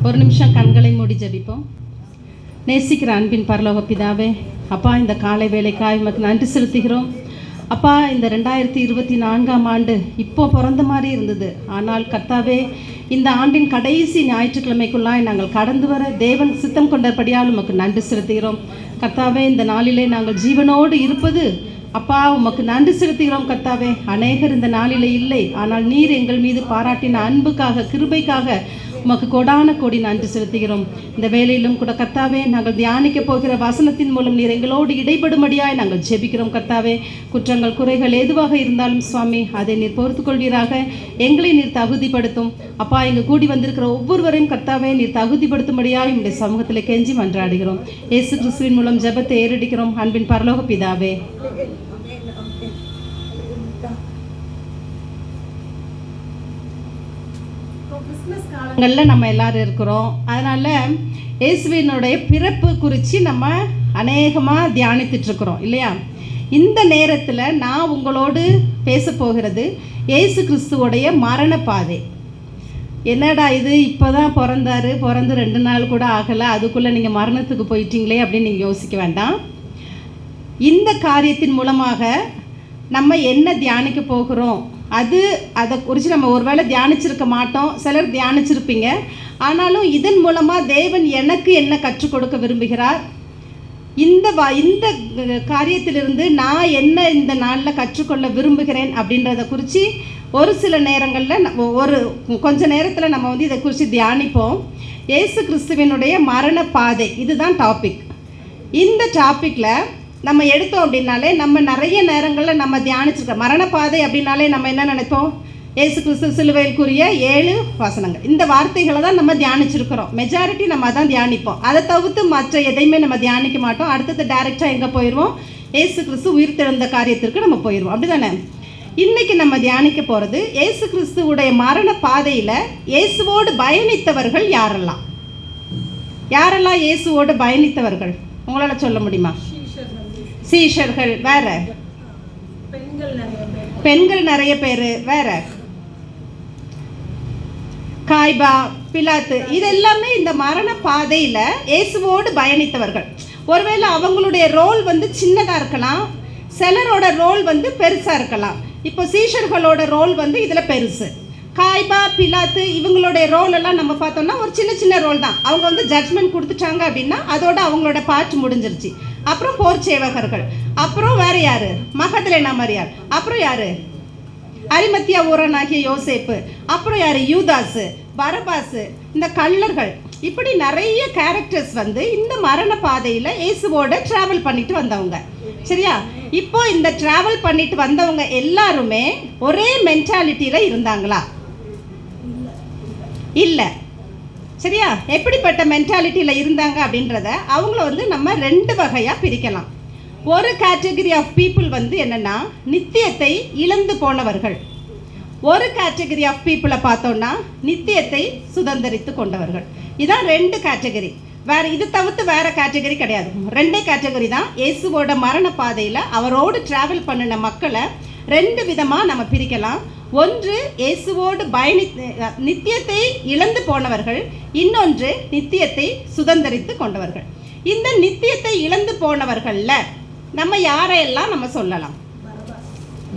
ஒரு நிமிஷம் கண்களை மூடி ஜெபிப்போம். நேசிக்கிற அன்பின் பரலோக பிதாவே, அப்பா இந்த காலை வேலைக்காய் உமக்கு நன்றி செலுத்துகிறோம். அப்பா இந்த 2024ஆம் ஆண்டு இப்போ பிறந்த மாதிரி இருந்தது. ஆனால் கர்த்தாவே, இந்த ஆண்டின் கடைசி ஞாயிற்றுக்கிழமைக்குள்ளாய் நாங்கள் கடந்து வர தேவன் சித்தம் கொண்டபடியால் உமக்கு நன்றி செலுத்துகிறோம். கர்த்தாவே, இந்த நாளிலே நாங்கள் ஜீவனோடு இருப்பது அப்பா உமக்கு நன்றி செலுத்துகிறோம். கர்த்தாவே, அநேகர் இந்த நாளிலே இல்லை, ஆனால் நீர் எங்கள் மீது பாராட்டின அன்புக்காக, கிருபைக்காக உமக்கு கோடான கோடி நன்றி செலுத்துகிறோம். இந்த வேளையிலும் கூட கர்த்தாவே, நாங்கள் தியானிக்க போகிற வசனத்தின் மூலம் நீர் எங்களோடு இடைபடும்படியாய் நாங்கள் ஜெபிக்கிறோம். கர்த்தாவே, குற்றங்கள் குறைகள் எதுவாக இருந்தாலும் சுவாமி, அதை நீர் பொறுத்துக்கொள்வீராக. எங்களை நீர் தகுதிப்படுத்தும். அப்பா, இங்கு கூடி வந்திருக்கிற ஒவ்வொருவரையும் கர்த்தாவே நீர் தகுதிப்படுத்தும்படியாய் உங்களுடைய சமூகத்தில் கெஞ்சி மன்றாடுகிறோம். இயேசு கிறிஸ்துவின் மூலம் ஜெபத்தை ஏறெடுக்கிறோம். அன்பின் பரலோக பிதாவே. கிறிஸ்மஸ் நம்ம எல்லாரும் இருக்கிறோம். அதனால் இயேசுவினுடைய பிறப்பு குறித்து நம்ம அநேகமாக தியானித்துட்டு இருக்கிறோம் இல்லையா? இந்த நேரத்தில் நான் உங்களோடு பேச போகிறது இயேசு கிறிஸ்துவோடைய மரண பாதை. என்னடா இது, இப்போ தான் பிறந்து 2 நாள் கூட ஆகலை, அதுக்குள்ளே நீங்கள் மரணத்துக்கு போயிட்டீங்களே அப்படின்னு நீங்கள் யோசிக்க வேண்டாம். இந்த காரியத்தின் மூலமாக நம்ம என்ன தியானிக்க போகிறோம், அதை குறித்து நம்ம ஒருவேளை தியானிச்சிருக்க மாட்டோம், சிலர் தியானிச்சிருப்பீங்க. ஆனாலும் இதன் மூலமாக தேவன் எனக்கு என்ன கற்றுக் கொடுக்க விரும்புகிறார், இந்த காரியத்திலிருந்து நான் என்ன இந்த நாளில் கற்றுக்கொள்ள விரும்புகிறேன் அப்படின்றத குறித்து ஒரு சில நேரங்களில் கொஞ்ச நேரத்தில் நம்ம இதை குறித்து தியானிப்போம். இயேசு கிறிஸ்துவினுடைய மரண பாதை, இதுதான் டாபிக். இந்த டாப்பிக்கில் நம்ம எடுத்தோம் அப்படின்னாலே நம்ம நிறைய நேரங்களில் நம்ம தியானிச்சிருக்க மரண பாதை அப்படின்னாலே நம்ம என்ன நினைப்போம், இயேசு கிறிஸ்து சிலுவைக்குரிய 7 வசனங்கள், இந்த வார்த்தைகளை தான் நம்ம தியானிச்சிருக்கிறோம். மெஜாரிட்டி நம்ம அதான் தியானிப்போம். அதை தவிர்த்து மற்ற எதையுமே நம்ம தியானிக்க மாட்டோம். அடுத்தது டைரெக்டாக எங்கே போயிடுவோம், இயேசு கிறிஸ்து உயிர்த்தெழுந்த காரியத்திற்கு நம்ம போயிடுவோம். அப்படி தானே? இன்றைக்கி நம்ம தியானிக்க போகிறது இயேசு கிறிஸ்துவுடைய மரண பாதையில் இயேசுவோடு பயணித்தவர்கள் யாரெல்லாம் இயேசுவோடு பயணித்தவர்கள் உங்களால் சொல்ல முடியுமா? சீஷர்கள் வேற, பெண்கள் நிறைய பேர் வேற, காய்பா, பிலாத்து, இதெல்லாமே இந்த மரண பாதையில் இயேசுவோடு பயணித்தவர்கள். ஒருவேளை அவங்களுடைய ரோல் சின்னதாக இருக்கலாம், சிலரோட ரோல் பெருசாக இருக்கலாம். இப்போ சீஷர்களோட ரோல் இதில் பெருசு. காய்பா, பிலாத்து இவங்களுடைய ரோல் எல்லாம் நம்ம பார்த்தோம்னா ஒரு சின்ன ரோல் தான். அவங்க ஜட்ஜ்மெண்ட் கொடுத்துட்டாங்க அப்படின்னா அதோட அவங்களோட பார்ட் முடிஞ்சிருச்சு. அப்புறம் போர் சேவகர்கள், அப்புறம் வேற யாரு, மகதலேனா மரியாள், அப்புறம் யாரு, அரிமத்தியா ஊரனாகிய யோசேப்பு, அப்புறம் யாரு, யூதாசு, பரபாசு, இந்த கள்ளர்கள், இப்படி நிறைய கேரக்டர்ஸ் இந்த மரண பாதையில் இயேசுவோட டிராவல் பண்ணிட்டு வந்தவங்க. சரியா? இப்போ இந்த டிராவல் பண்ணிட்டு வந்தவங்க எல்லாருமே ஒரே மென்டாலிட்டியில் இருந்தாங்களா? இல்லை. சரியா? எப்படிப்பட்ட மென்டாலிட்டியில் இருந்தாங்க அப்படின்றத அவங்கள நம்ம 2 வகையாக பிரிக்கலாம். ஒரு கேட்டகரி ஆஃப் பீப்புள் என்னென்னா நித்தியத்தை இழந்து போனவர்கள். ஒரு கேட்டகரி ஆஃப் பீப்புளை பார்த்தோன்னா நித்தியத்தை சுதந்திரித்து கொண்டவர்கள். இதான் 2 கேட்டகரி. வேறு இது தவிர்த்து வேறு கேட்டகரி கிடையாது. 2 கேட்டகரி தான். இயேசுவோட மரண பாதையில் அவரோடு ட்ராவல் பண்ணின மக்களை 2 விதமாக நம்ம பிரிக்கலாம். ஒன்று இயேசுவோடு நித்தியத்தை இழந்து போனவர்கள், இன்னொன்று நித்தியத்தை சுதந்திரித்து கொண்டவர்கள். இந்த நித்தியத்தை இழந்து போனவர்களில் நம்ம யாரையெல்லாம் நம்ம சொல்லலாம்?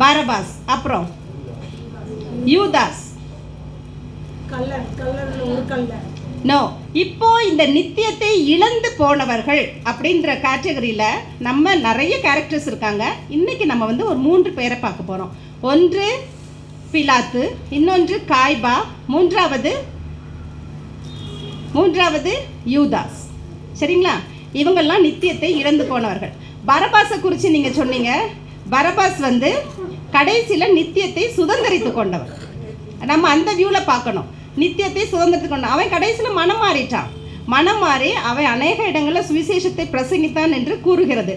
பரபாஸ், அப்புறம் யூதாஸ். நோ, இப்போ இந்த நித்தியத்தை இழந்து போனவர்கள் அப்படின்ற கேட்டகரியில் நம்ம நிறைய கேரக்டர்ஸ் இருக்காங்க. இன்னைக்கு நம்ம ஒரு 3 பேரை பார்க்க போகிறோம். ஒன்று பிலாத்து, இன்னொன்று காய்பா, மூன்றாவது யூதாஸ். சரிங்களா? இவங்கெல்லாம் நித்தியத்தை இழந்து போனவர்கள். பரபாஸை குறித்து நீங்கள் சொன்னீங்க. பரபாஸ் கடைசியில் நித்தியத்தை சுதந்திரித்து கொண்டவர். நம்ம அந்த வியூவில் பார்க்கணும். நித்தியத்தை சுதந்திரித்து கொண்டான். அவன் கடைசியில் மனம் மாறிட்டான். மனம் மாறி அவன் அநேக இடங்களில் சுவிசேஷத்தை பிரசங்கித்தான் என்று கூறுகிறது.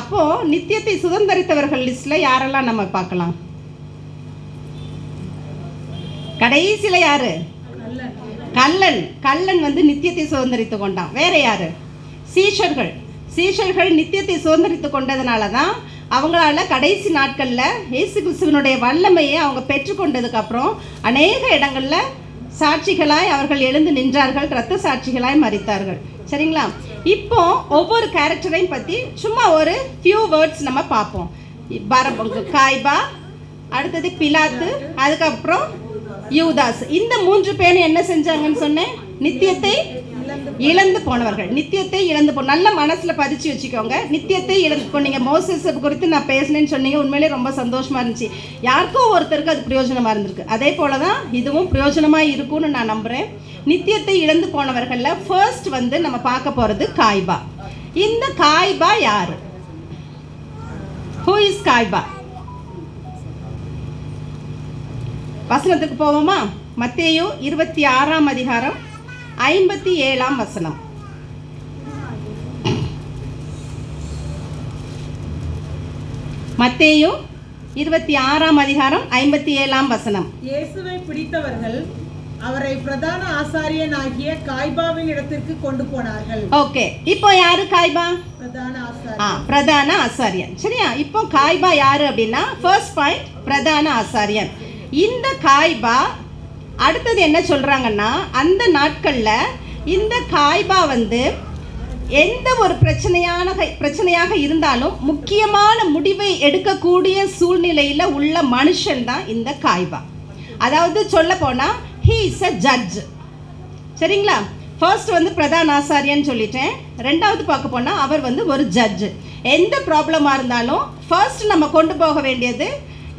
அப்போது நித்தியத்தை சுதந்திரித்தவர்கள் லிஸ்ட்டில் யாரெல்லாம் நம்ம பார்க்கலாம்? கடைசியில் யாரு? கள்ளன் நித்தியத்தை சுதந்திரித்து கொண்டான். வேற யாரு? சீஷர்கள் நித்தியத்தை சுதந்திரித்து கொண்டதுனால தான் அவங்களால கடைசி நாட்களில் இயேசு கிறிஸ்துவினுடைய வல்லமையை அவங்க பெற்றுக்கொண்டதுக்கப்புறம் அநேக இடங்களில் சாட்சிகளாய் அவர்கள் எழுந்து நின்றார்கள், இரத்த சாட்சிகளாய் மரித்தார்கள். சரிங்களா? இப்போ ஒவ்வொரு கேரக்டரையும் பற்றி சும்மா ஒரு ஃபியூ வேர்ட்ஸ் நம்ம பார்ப்போம். காய்பா, அடுத்தது பிலாத்து, அதுக்கப்புறம் யூதாஸ். இந்த 3 பேரும் என்ன செஞ்சாங்கன்னு சொன்னேன்? நித்தியத்தை இழந்து போனவர்கள். நித்தியத்தை இழந்து நல்ல மனசில் பதிச்சு வச்சுக்கோங்க. நித்தியத்தை இழந்து போனீங்க. மோசஸ் குறித்து நான் பேசினேன்னு சொன்னீங்க. உண்மையிலே ரொம்ப சந்தோஷமாக இருந்துச்சு. யாருக்கோ ஒருத்தருக்கு அது பிரயோஜனமாக இருந்திருக்கு. அதே போல தான் இதுவும் பிரயோஜனமாக இருக்கும்னு நான் நம்புகிறேன். நித்தியத்தை இழந்து போனவர்களில் ஃபர்ஸ்ட் நம்ம பார்க்க போகிறது காய்பா. இந்த காய்பா யார்? Who is Caiaphas? வசனத்துக்கு போவோமா? மத்தேயு 26ஆம் அதிகாரம் 57ஆம் வசனம். மத்தேயு 26ஆம் அதிகாரம் 57ஆம் வசனம். இயேசுவை பிடித்தவர்கள் அவரை பிரதான ஆசாரியனாகிய காய்பாவின் இடத்திற்கு கொண்டு போனார்கள். ஓகே, இப்போ யாரு காய்பா? பிரதான ஆசாரியன். சரியா? இப்போ காய்பா யாரு அப்படின்னா, ஃபர்ஸ்ட் பாயிண்ட் பிரதான ஆசாரியன். இந்த காய்பா அடுத்தது என்ன சொல்றாங்கன்னா, அந்த நாட்கள்ல இந்த காய்பா எந்த ஒரு பிரச்சனையாக இருந்தாலும் முக்கியமான முடிவை எடுக்கக்கூடிய சூழ்நிலையில் உள்ள மனுஷன் தான் இந்த காய்பா. அதாவது சொல்ல போனா he is a judge. சரிங்களா? ஃபர்ஸ்ட் பிரதான ஆசாரியன்னு சொல்லிட்டேன். ரெண்டாவது பார்க்க போனால் அவர் ஒரு ஜட்ஜு. எந்த ப்ராப்ளமாக இருந்தாலும் ஃபர்ஸ்ட் நம்ம கொண்டு போக வேண்டியது,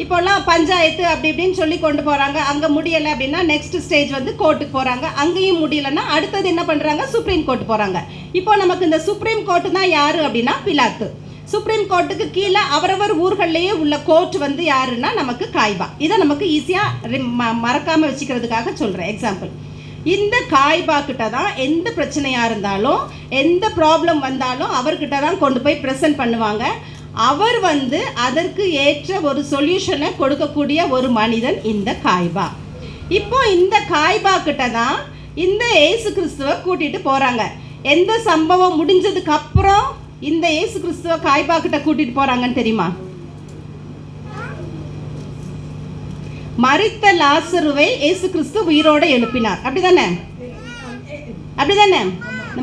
இப்போல்லாம் பஞ்சாயத்து அப்படி இப்படின்னு சொல்லி கொண்டு போகிறாங்க. அங்கே முடியலை அப்படின்னா நெக்ஸ்ட் ஸ்டேஜ் கோர்ட்டுக்கு போகிறாங்க. அங்கேயும் முடியலைன்னா அடுத்தது என்ன பண்ணுறாங்க? சுப்ரீம் கோர்ட் போகிறாங்க. இப்போ நமக்கு இந்த சுப்ரீம் கோர்ட்டு தான் யார் அப்படின்னா பிலாத்து. சுப்ரீம் கோர்ட்டுக்கு கீழே அவரவர் ஊர்கள்லேயே உள்ள கோர்ட் யாருன்னா நமக்கு காய்பா. இதை நமக்கு ஈஸியாக மறக்காமல் வச்சுக்கிறதுக்காக சொல்கிறேன் எக்ஸாம்பிள். இந்த காய்பா கிட்ட தான் எந்த பிரச்சனையாக இருந்தாலும் எந்த ப்ராப்ளம் வந்தாலும் அவர்கிட்ட தான் கொண்டு போய் ப்ரெசென்ட் பண்ணுவாங்க. அவர் அதற்கு ஏற்ற ஒரு சொல்யூஷனை கொடுக்கக்கூடிய ஒரு மனிதன் இந்த காய்பா. இப்போ இந்த காய்பா கிட்ட தான் இந்த இயேசு கிறிஸ்துவை கூட்டிகிட்டு போகிறாங்க. எந்த சம்பவம் முடிஞ்சதுக்கு அப்புறம் இந்த இயேசு கிறிஸ்துவ காய்பா கிட்ட கூட்டிட்டு போறாங்கன்னு தெரியுமா? மரித்த லாசருவை இயேசு கிறிஸ்து உயிரோட எழுப்பினார். அப்படிதானே?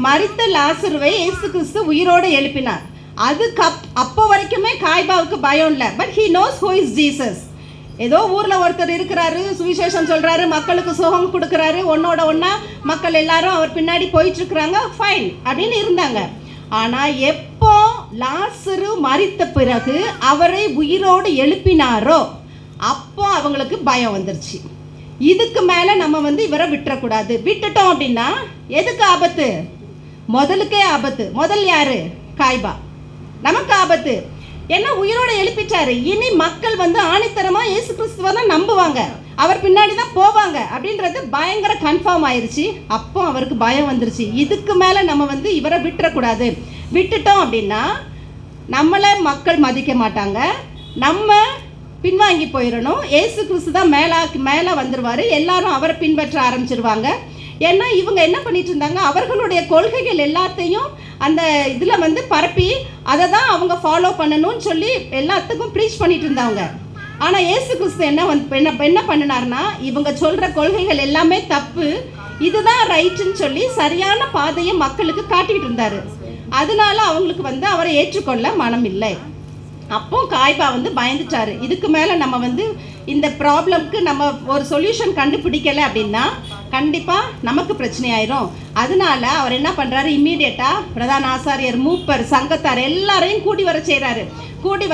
மரித்த லாசருவை இயேசு கிறிஸ்து உயிரோட எழுப்பினார். அதுக்கு அப்போ வரைக்குமே காய்பாவுக்கு பயம் இல்லை. But he knows who is Jesus. ஏதோ ஊரில் ஒருத்தர் இருக்கிறாரு, சுவிசேஷம் சொல்கிறாரு, மக்களுக்கு சுகம் கொடுக்குறாரு, ஒன்னோட ஒன்றா மக்கள் எல்லாரும் அவர் பின்னாடி போயிட்டுருக்குறாங்க, ஃபைன் அப்படின்னு இருந்தாங்க. ஆனால் எப்போ லாசரு மரித்த பிறகு அவரை உயிரோடு எழுப்பினாரோ அப்போ அவங்களுக்கு பயம் வந்துருச்சு. இதுக்கு மேலே நம்ம இவரை விட்டுறக்கூடாது. விட்டுட்டோம் அப்படின்னா எதுக்கு ஆபத்து? முதலுக்கே ஆபத்து. முதல் யாரு? காய்பா. நமக்கு ஆபத்து. ஏன்னா உயிரோட எழுப்பிட்டாரு. இனி மக்கள் ஆணித்தரமாக இயேசு கிறிஸ்துவை தான் நம்புவாங்க, அவர் பின்னாடி தான் போவாங்க அப்படின்றது பயங்கர கன்ஃபார்ம் ஆயிடுச்சு. அப்போ அவருக்கு பயம் வந்துருச்சு. இதுக்கு மேலே நம்ம இவரை விட்டுறக்கூடாது. விட்டுட்டோம் அப்படின்னா நம்மளை மக்கள் மதிக்க மாட்டாங்க, நம்ம பின்வாங்கி போயிடணும். இயேசு கிறிஸ்து தான் மேலே வந்துடுவார், எல்லாரும் அவரை பின்பற்ற ஆரம்பிச்சிருவாங்க. ஏன்னா இவங்க என்ன பண்ணிட்டு இருந்தாங்க, அவர்களுடைய கொள்கைகள் எல்லாத்தையும் அந்த இதில் பரப்பி அதை தான் அவங்க ஃபாலோ பண்ணணும்னு சொல்லி எல்லாத்துக்கும் ப்ரீச் பண்ணிட்டு இருந்தாங்க. ஆனால் இயேசு கிறிஸ்து என்ன பண்ணினார்னா, இவங்க சொல்கிற கொள்கைகள் எல்லாமே தப்பு, இதுதான் ரைட்டுன்னு சொல்லி சரியான பாதையை மக்களுக்கு காட்டிக்கிட்டு இருந்தார். அதனால அவங்களுக்கு அவரை ஏற்றுக்கொள்ள மனம் இல்லை. அப்போ காய்பா பயந்துட்டாரு. இதுக்கு மேலே நம்ம இந்த ப்ராப்ளம்க்கு நம்ம ஒரு சொல்யூஷன் கண்டுபிடிக்கலை அப்படின்னா கண்டிப்பாக நமக்கு பிரச்சனை ஆயிரும். அதனால அவர் என்ன பண்ணுறாரு, இம்மீடியட்டாக பிரதான ஆசாரியர், மூப்பர், சங்கத்தார் எல்லாரையும் கூடி வர செய்கிறாரு. கூடி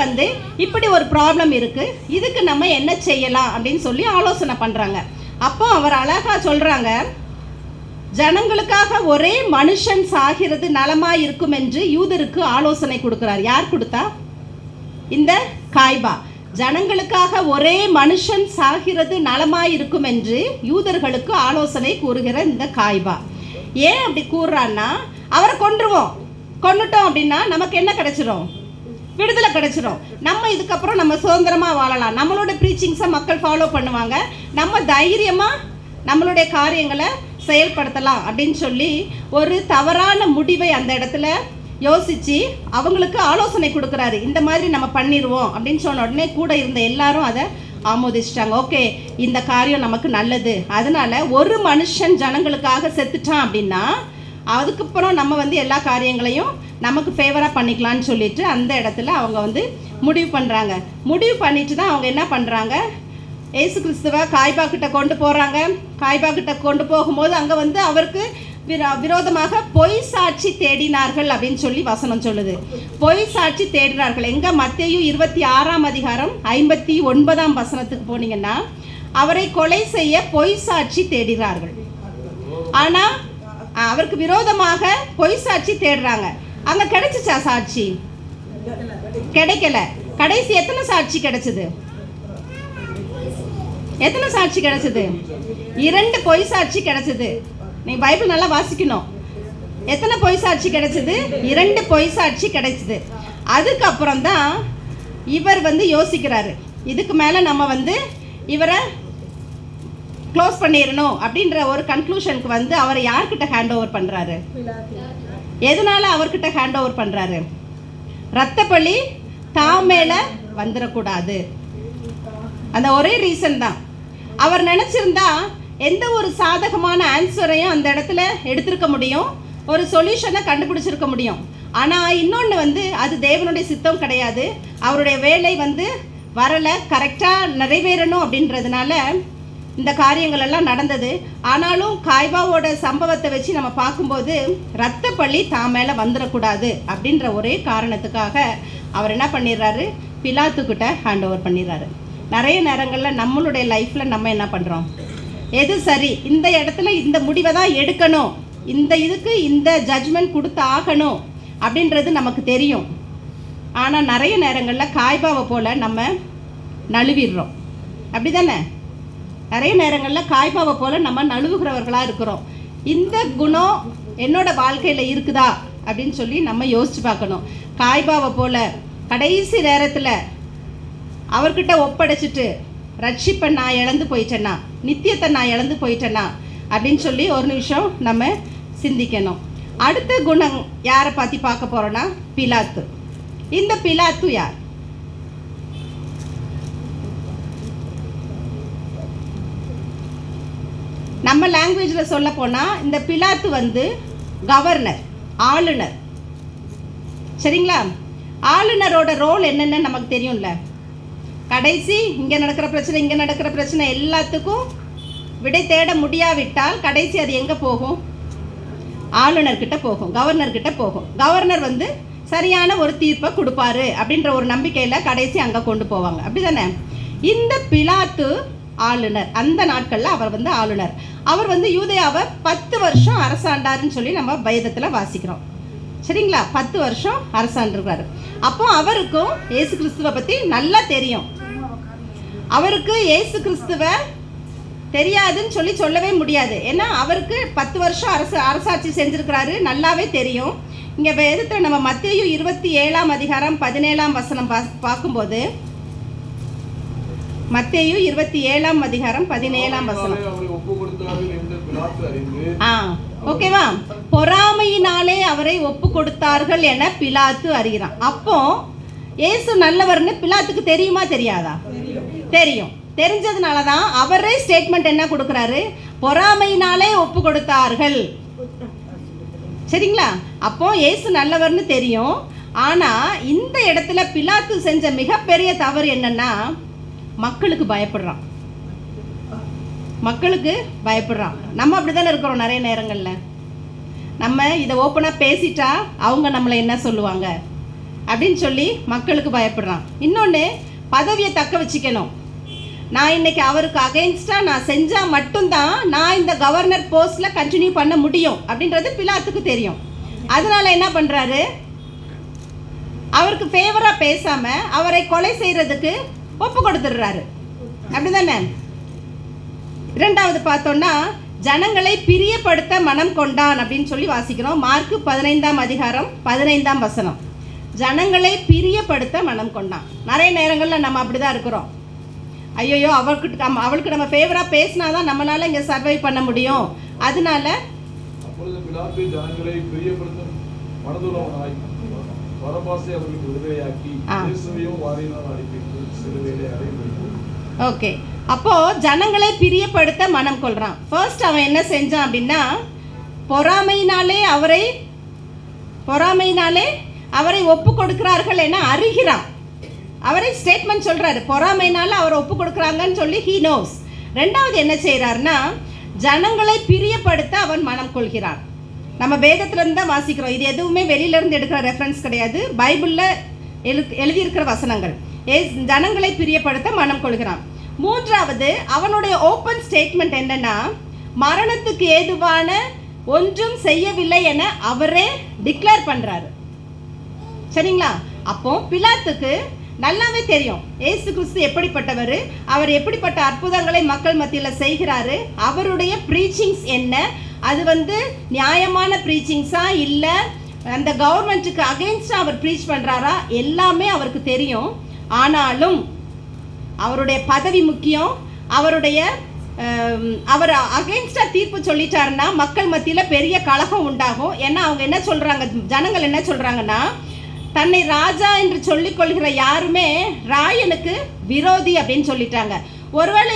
இப்படி ஒரு ப்ராப்ளம் இருக்குது, இதுக்கு நம்ம என்ன செய்யலாம் அப்படின்னு சொல்லி ஆலோசனை பண்ணுறாங்க. அப்போ அவர் அழகாக சொல்கிறாங்க, ஜனங்களுக்காக ஒரே மனுஷன் சாகிறது நலமாக இருக்கும் என்று யூதருக்கு ஆலோசனை கொடுக்குறார். யார் கொடுத்தா? இந்த காய்பா. ஜனங்களுக்காக ஒரே மனுஷன் சாகிறது நலமாக இருக்கும் என்று யூதர்களுக்கு ஆலோசனை கூறுகிற இந்த காய்பா. ஏன் அப்படி கூறுறான்னா, அவரை கொன்னுட்டோம் அப்படின்னா நமக்கு என்ன கிடைச்சிடும்? விடுதலை கிடைச்சிடும். நம்ம இதுக்கப்புறம் நம்ம சுதந்திரமாக வாழலாம், நம்மளோட ப்ரீச்சிங்ஸை மக்கள் ஃபாலோ பண்ணுவாங்க, நம்ம தைரியமாக நம்மளுடைய காரியங்களை செயல்படுத்தலாம் அப்படின்னு சொல்லி ஒரு தவறான முடிவை அந்த இடத்துல யோசித்து அவங்களுக்கு ஆலோசனை கொடுக்குறாரு. இந்த மாதிரி நம்ம பண்ணிடுவோம் அப்படின்னு சொன்ன உடனே கூட இருந்த எல்லாரும் அதை ஆமோதிச்சிட்டாங்க. ஓகே, இந்த காரியம் நமக்கு நல்லது. அதனால ஒரு மனுஷன் ஜனங்களுக்காக செத்துட்டான் அப்படின்னா அதுக்கப்புறம் நம்ம வந்து எல்லா காரியங்களையும் நமக்கு ஃபேவராக பண்ணிக்கலான்னு சொல்லிட்டு அந்த இடத்துல அவங்க வந்து முடிவு பண்ணுறாங்க. முடிவு பண்ணிட்டு தான் அவங்க என்ன பண்ணுறாங்க, ஏசு கிறிஸ்துவை காய்பா கிட்ட கொண்டு போகிறாங்க. காய்பா கிட்ட கொண்டு போகும்போது அங்கே வந்து அவருக்கு விரோதமாக பொய் சாட்சி தேடினார்கள் அப்படின்னு சொல்லி வசனம் சொல்லுது. பொய் சாட்சி தேடினார்கள் எங்க? மத்தேயு 26ஆம் அதிகாரம் 59ஆம் வசனத்துக்கு போனீங்கன்னா, அவரை கொலை செய்ய பொய் சாட்சி தேடினார்கள். ஆனா அவருக்கு விரோதமாக பொய் சாட்சி தேடுறாங்க. அங்க கிடைச்சிச்சா சாட்சி? கிடைக்கல. கடைசி எத்தனை சாட்சி கிடைச்சது? எத்தனை சாட்சி கிடைச்சது? 2 பொய் சாட்சி கிடைச்சது. நீ பைபிள் நல்லா வாசிக்கணும். எத்தனை பொய் சாட்சி கிடைச்சது? 2 பொய் சாட்சி கிடைச்சது. அதுக்கப்புறம் தான் இவர் வந்து யோசிக்கிறாரு, இதுக்கு மேலே நம்ம வந்து இவரை க்ளோஸ் பண்ணிடணும் அப்படின்ற ஒரு கன்க்ளூஷனுக்கு வந்து அவரை யார்கிட்ட ஹேண்ட் ஓவர் பண்ணுறாரு? எதனால அவர்கிட்ட ஹேண்ட் ஓவர் பண்ணுறாரு? ரத்தப்பழி தான் மேலே வந்துடக்கூடாது. அந்த ஒரே ரீசன் தான். அவர் நினச்சிருந்தா எந்த ஒரு சாதகமான ஆன்சரையும் அந்த இடத்துல எடுத்திருக்க முடியும், ஒரு சொல்யூஷனை கண்டுபிடிச்சிருக்க முடியும். ஆனால் இன்னொன்று வந்து அது தேவனுடைய சித்தம் கிடையாது. அவருடைய வேலை வந்து வரலை, கரெக்டாக நிறைவேறணும் அப்படின்றதுனால இந்த காரியங்கள் எல்லாம் நடந்தது. ஆனாலும் காய்பாவோட சம்பவத்தை வச்சு நம்ம பார்க்கும்போது ரத்தப்பழி தான் மேலே வந்துடக்கூடாது அப்படின்ற ஒரே காரணத்துக்காக அவர் என்ன பண்ணிடுறாரு, பிலாத்துக்கிட்ட ஹேண்ட் ஓவர் பண்ணிடுறாரு. நிறைய நேரங்களில் நம்மளுடைய லைஃப்பில் நம்ம என்ன பண்ணுறோம், எது சரி, இந்த இடத்துல இந்த முடிவை தான் எடுக்கணும், இந்த இதுக்கு இந்த ஜட்ஜ்மெண்ட் கொடுத்து ஆகணும் அப்படின்றது நமக்கு தெரியும். ஆனால் நிறைய நேரங்களில் காய்பாவை போல் நம்ம நழுவிடுறோம். அப்படி தானே? நிறைய நேரங்களில் காய்பாவை போல் நம்ம நழுவுகிறவர்களாக இருக்கிறோம். இந்த குணம் என்னோட வாழ்க்கையில் இருக்குதா அப்படின்னு சொல்லி நம்ம யோசித்து பார்க்கணும். காய்பாவை போல் கடைசி நேரத்தில் அவர்கிட்ட ஒப்படைச்சிட்டு ரட்சிப்பை நான் இழந்து போயிட்டேன்னா, நித்தியத்தை நான் இழந்து போயிட்டேன்னா அப்படின்னு சொல்லி ஒரு நிமிஷம் நம்ம சிந்திக்கணும். அடுத்த குணம் யாரை பற்றி பார்க்க போகிறோன்னா பிலாத்து. இந்த பிலாத்து யார்? நம்ம லாங்குவேஜில் சொல்ல போனால் இந்த பிலாத்து வந்து கவர்னர், ஆளுநர். சரிங்களா? ஆளுநரோட ரோல் என்னென்னு நமக்கு தெரியும்ல. கடைசி இங்கே நடக்கிற பிரச்சனை, இங்கே நடக்கிற பிரச்சனை எல்லாத்துக்கும் விடை தேட முடியாவிட்டால் கடைசி அது எங்கே போகும்? ஆளுநர்கிட்ட போகும், கவர்னர்கிட்ட போகும். கவர்னர் வந்து சரியான ஒரு தீர்ப்பை கொடுப்பாரு அப்படின்ற ஒரு நம்பிக்கையில் கடைசி அங்கே கொண்டு போவாங்க. அப்படி தானே? இந்த பிலாத்து ஆளுநர். அந்த நாட்களில் அவர் வந்து ஆளுநர். அவர் வந்து யூதேயாவை 10 வருஷம் அரசாண்டாருன்னு சொல்லி நம்ம வேதத்தில் வாசிக்கிறோம். சரிங்களா? 10 வருஷம் அரசாண்டிருக்காரு. அப்போ அவருக்கும் இயேசு கிறிஸ்துவை பற்றி நல்லா தெரியும். அவருக்கு இயேசு கிறிஸ்துவை தெரியாதுன்னு சொல்லி சொல்லவே முடியாது. ஏன்னா அவருக்கு 10 வருஷம் அரசாட்சி செஞ்சுருக்கிறாரு, நல்லாவே தெரியும். இங்கே வேதத்தில் நம்ம மத்தேயு 27ஆம் அதிகாரம் 17ஆம் வசனம் பார்க்கும்போது, மத்தேயு 27ஆம் அதிகாரம் 17ஆம் வசனம். ஓகேவா? பொறாமையினாலே அவரை ஒப்பு கொடுத்தார்கள் என பிலாத்து அறிகிறான். அப்போ இயேசு நல்லவர்னு பிலாத்துக்கு தெரியுமா தெரியாதா? தெரியும். தெரிஞ்சதுனால தான் அவரே ஸ்டேட்மெண்ட் என்ன கொடுக்குறாரு, பொறாமையினாலே ஒப்பு கொடுத்தார்கள். சரிங்களா? அப்போ இயேசு நல்லவர்னு தெரியும். ஆனால் இந்த இடத்துல பிலாத்து செஞ்ச மிகப்பெரிய தவறு என்னன்னா, மக்களுக்கு பயப்படுறான். மக்களுக்கு பயப்படுறான். நம்ம அப்படி தானே இருக்கிறோம். நிறைய நேரங்களில் நம்ம இதை ஓப்பனாக பேசிட்டா அவங்க நம்மளை என்ன சொல்லுவாங்க அப்படின்னு சொல்லி மக்களுக்கு பயப்படுறான். இன்னொன்று, பதவியை தக்க வச்சுக்கணும். நான் இன்னைக்கு அவருக்கு அகெயின்ஸ்டாக நான் செஞ்சால் மட்டும்தான் நான் இந்த கவர்னர் போஸ்ட்டில் கண்டினியூ பண்ண முடியும் அப்படின்றது பிலாத்துக்கு தெரியும். அதனால என்ன பண்ணுறாரு, அவருக்கு ஃபேவராக பேசாமல் அவரை கொலை செய்கிறதுக்கு ஒப்பு கொடுத்துடுறாரு. அப்படி தானே? இரண்டாவது பார்த்தோன்னா, ஜனங்களை பிரியப்படுத்த மனம் கொண்டான் அப்படின்னு சொல்லி வாசிக்கிறோம். மார்க்கு 15ஆம் அதிகாரம் 15ஆம் வசனம். ஜனங்களை பிரியப்படுத்த மனம் கொண்டான். நிறைய நேரங்களில் நம்ம அப்படி தான் இருக்கிறோம். ஐயோ, அவளுக்கு நம்ம ஃபேவராக பேசினா தான் நம்மளால் இங்கே சர்வை பண்ண முடியும். அதனால ஓகே, அப்போது ஜனங்களை பிரியப்படுத்த மனம் கொள்கிறான். ஃபர்ஸ்ட் அவன் என்ன செஞ்சான் அப்படின்னா, பொறாமையினாலே அவரை ஒப்பு கொடுக்கிறார்கள் என அறிகிறான். அவரை ஸ்டேட்மெண்ட் சொல்கிறாரு, பொறாமையினால அவரை ஒப்பு கொடுக்குறாங்கன்னு சொல்லி ஹீ நோஸ். ரெண்டாவது என்ன செய்கிறாருன்னா, ஜனங்களை பிரியப்படுத்த அவன் மனம் கொள்கிறான். நம்ம வேதத்துலேருந்து தான் வாசிக்கிறோம், இது எதுவுமே வெளியிலேருந்து எடுக்கிற ரெஃபரன்ஸ் கிடையாது, பைபிளில் எழுதியிருக்கிற வசனங்கள். ஜனங்களை பிரியப்படுத்த மனம் கொள்கிறான். மூன்றாவது அவனுடைய ஓப்பன் ஸ்டேட்மெண்ட் என்னன்னா, மரணத்துக்கு ஏதுவான ஒன்றும் செய்யவில்லை என அவரே டிக்ளேர் பண்ணுறாரு. சரிங்களா? அப்போ பிலாத்துக்கு நல்லாவே தெரியும் ஏசு கிறிஸ்து எப்படிப்பட்டவர், அவர் எப்படிப்பட்ட அற்புதங்களை மக்கள் மத்தியில் செய்கிறாரு, அவருடைய ப்ரீச்சிங்ஸ் என்ன, அது நியாயமான ப்ரீச்சிங்ஸா இல்லை அந்த கவர்மெண்ட்டுக்கு அகெயின்ஸ்டாக அவர் ப்ரீச் பண்ணுறாரா, எல்லாமே அவருக்கு தெரியும். ஆனாலும் அவருடைய பதவி முக்கியம். அவர் அகெயின்ஸ்டாக தீர்ப்பு சொல்லிட்டாருன்னா மக்கள் மத்தியில் பெரிய கலகம் உண்டாகும். ஏன்னா அவங்க என்ன சொல்கிறாங்க, ஜனங்கள் என்ன சொல்கிறாங்கன்னா, தன்னை ராஜா என்று சொல்லிக் கொள்கிற யாருமே ராயனுக்கு விரோதி அப்படின்னு சொல்லிட்டாங்க. ஒருவேளை